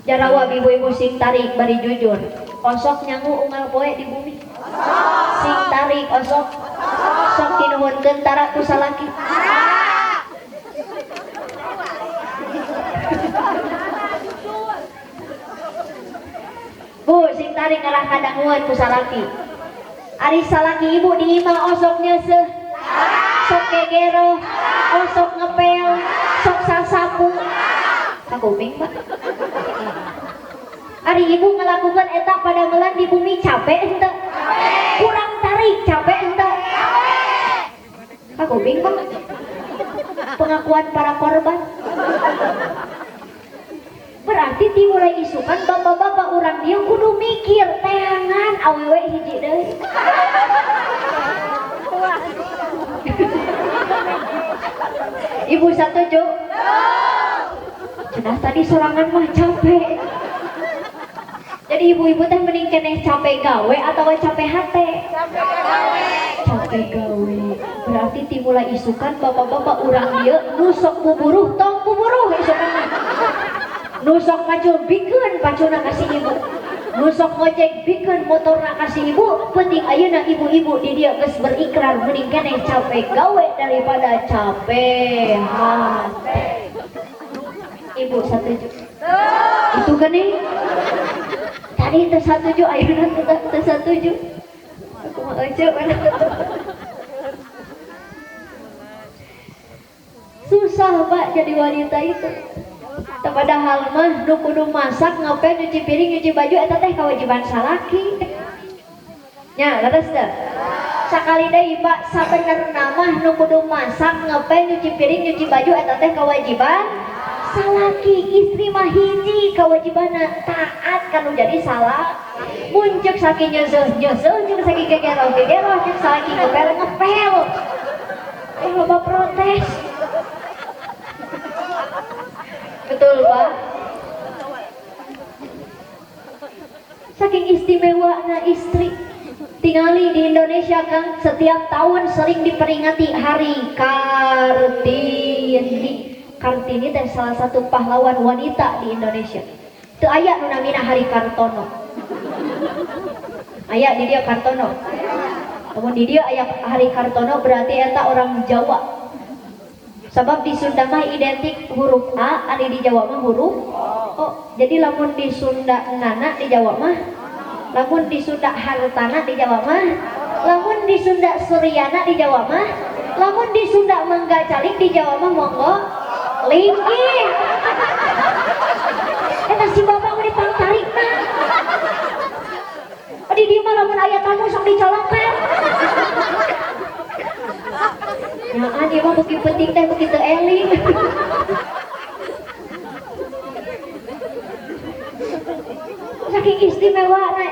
Jarawa ibu-ibu sing tarik bari jujur. Kosok nyangu unggal poe di bumi. Sing tarik osok. Sok dinuhunkeun tara ku salaki. Bu, sing tarik ngarah kadanguan ku salaki. Ari salaki ibu diima osok nyeuseum. Sok gegero, osok ngepel, sok sasapu. Kakuping, Pak. Ari ibu ngelakukan eta pada melan di bumi capek ente. Kurang tarik capek ente. Kakuping, Pak. Pengakuan para korban. Berarti dimulai isukan bapak-bapak orang dia kudu mikir teangan awewe hiji deui. Ibu setuju? Cenah tadi sorangan mah capek. Jadi ibu-ibu teh mending keneh capek gawe atau capek hate? Capek gawe. Berarti dimulai isukan bapak-bapak orang dia nusok buburuh tong buburuh isukan. Nusok macul bikeun pacuna kasih ibu. Nusok ngojek bikeun motorna kasih ibu. Penting ayeuna ibu-ibu di dia geus berikrar mending keneh capek gawe daripada capek hate. Ibu setuju? Itu kan nih? Tadi teu setuju ayeuna teu setuju. Aku mah eceu susah Pak jadi wanita itu. Padahal mah nu kudu masak, ngepel, nyuci piring, nyuci baju eta teh kewajiban salaki. Nya, leres teh. Sakali deui Pak, sabenerna mah nu kudu masak, ngepel, nyuci piring, nyuci baju eta teh kewajiban salaki. Istri mah hiji kewajibanna taat kanu jadi salah. Mun ceuk saki nyeuseum, ceuk saki gegero, ceuk saki ngepel. Loba protes. Betul Pak. Saking istimewanya istri. Tingali di Indonesia kan setiap tahun sering diperingati Hari Kartini. Kartini teh salah satu pahlawan wanita di Indonesia. Teu aya nu namina Hari Kartono. Aya di dia Kartono. Namun di dia aya Hari Kartono berarti eta orang Jawa. Sebab di Sunda mah identik huruf A, ada di Jawa mah huruf O. Jadi lamun di Sunda nana di Jawa mah, lamun di Sunda hartana di Jawa mah, lamun di Sunda suryana di Jawa mah, lamun di Sunda mangga calik di Jawa mah monggo linggih. Eta si bapak mah dipangtarik nah. Di dieu mah lamun aya tamu sok dicolongkeun. Nyaan ieu mah beuki penting teh beuki teu eling. Saking istimewanya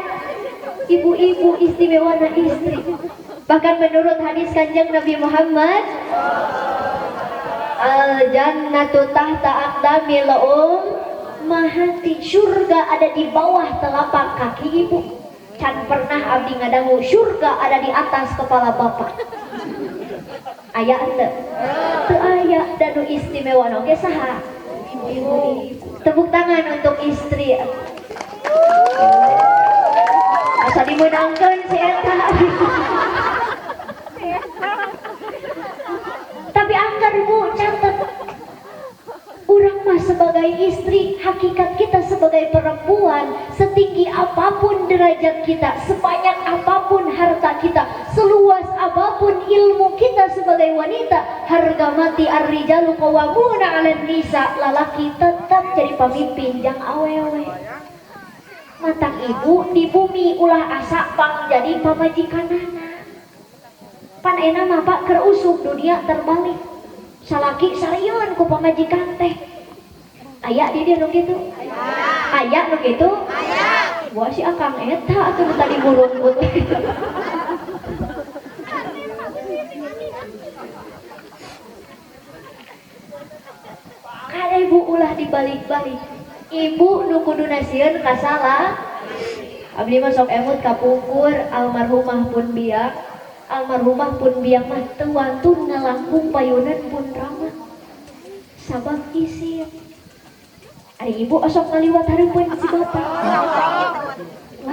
ibu-ibu, istimewanya istri. Bahkan menurut hadis Kanjeng Nabi Muhammad, al jannatu tahta aqdamil ummahati. Surga ada di bawah telapak kaki ibu. Can pernah abdi ngadangu surga ada di atas kepala bapak. Aya teu? Teu aya. Dan nu istimewa oge saha? Ibu. Tepuk tangan untuk istri. Asa dimenangkeun si eta. Tapi anggar Bu, catat. Urang mah sebagai istri, hakikat kita sebagai perempuan, setinggi apapun derajat kita, sebanyak apapun harta kita, seluas apapun ilmu kita sebagai wanita, harga mati ar-rijalu qawwamuna 'alan nisa, lalaki tetap jadi pemimpin jang awewe. Matang ibu di bumi ulah asa pang jadi pamajikanana. Pan ena mah Pak keur usum dunia terbalik. Salaki sarieun ku pamajikan teh. Aya di dieu nu kitu? Aya nu kitu? Aya. Buah si Akang eta atuh tadi burung-burung. Kada ibu ulah dibalik-balik. Ibu nu kudu nasieun ka salah. Abdi mah sok emut kapungkur almarhumah pun biak. Almarhumah pun biak mah teu wantun ngalangkung payunan pun ramah. Sabab isin. Ari ibu osok ngaliwat hareupeun si bapak.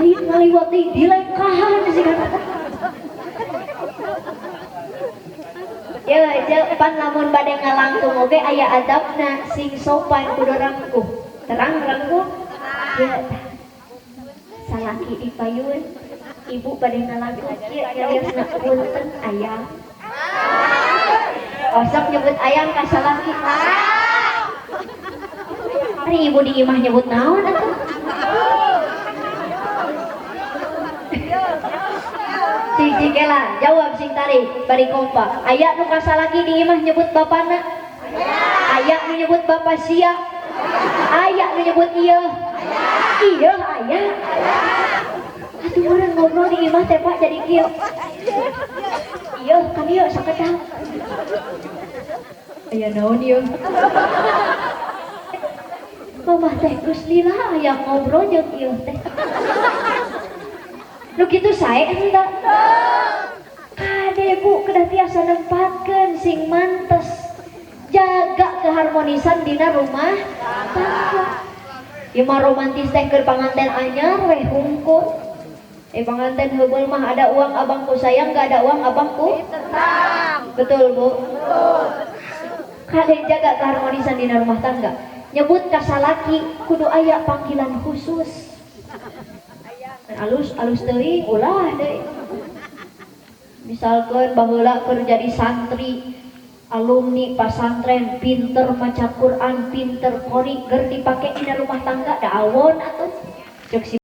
lain ngaliwat di dilengkahan sih kan. Ya, pan lamun bade ngalangkung oge aya adabna sing sopan kudu rangkuh. Terang rangkuh. Ya. Salaki dipayun. Ibu bade ngalangkung kieu ngaliasna punten ayam. Osok nyebut ayam ka salaki. Ari ibu di imah nyebut naon atuh? Cik lah, jawab sing tarik, bari kompak. Aya nu kasalaki di imah nyebut bapana? Aya nu nyebut bapak sia? Aya nu nyebut ieu? Iya, aya. Atuh urang ngobrol di imah teh Pak jadi kieu. Iya, kan ieu sakedah. Aya naon ieu? Mamah teh geus lila aya ngobrol jeung ieu teh. Nu kitu sae henteu. Kade Bu kedah tiasa nempatkeun sing mantes. Jaga keharmonisan dina rumah tangga. Ieu mah romantis teh keur panganten anyar we hungkul. Panganten heubeul mah ada uang abangku sayang, gak ada uang abangku tentang. Betul Bu? Betul. Kade jaga keharmonisan dina rumah tangga. Nyebut kasalaki kudu aya panggilan khusus. Alus teuing ulah deui. Misalkeun baheula keur jadi santri, alumni pasantren, pinter maca Quran, pinter qori, keur dipake dina rumah tangga da awon atuh. Cuk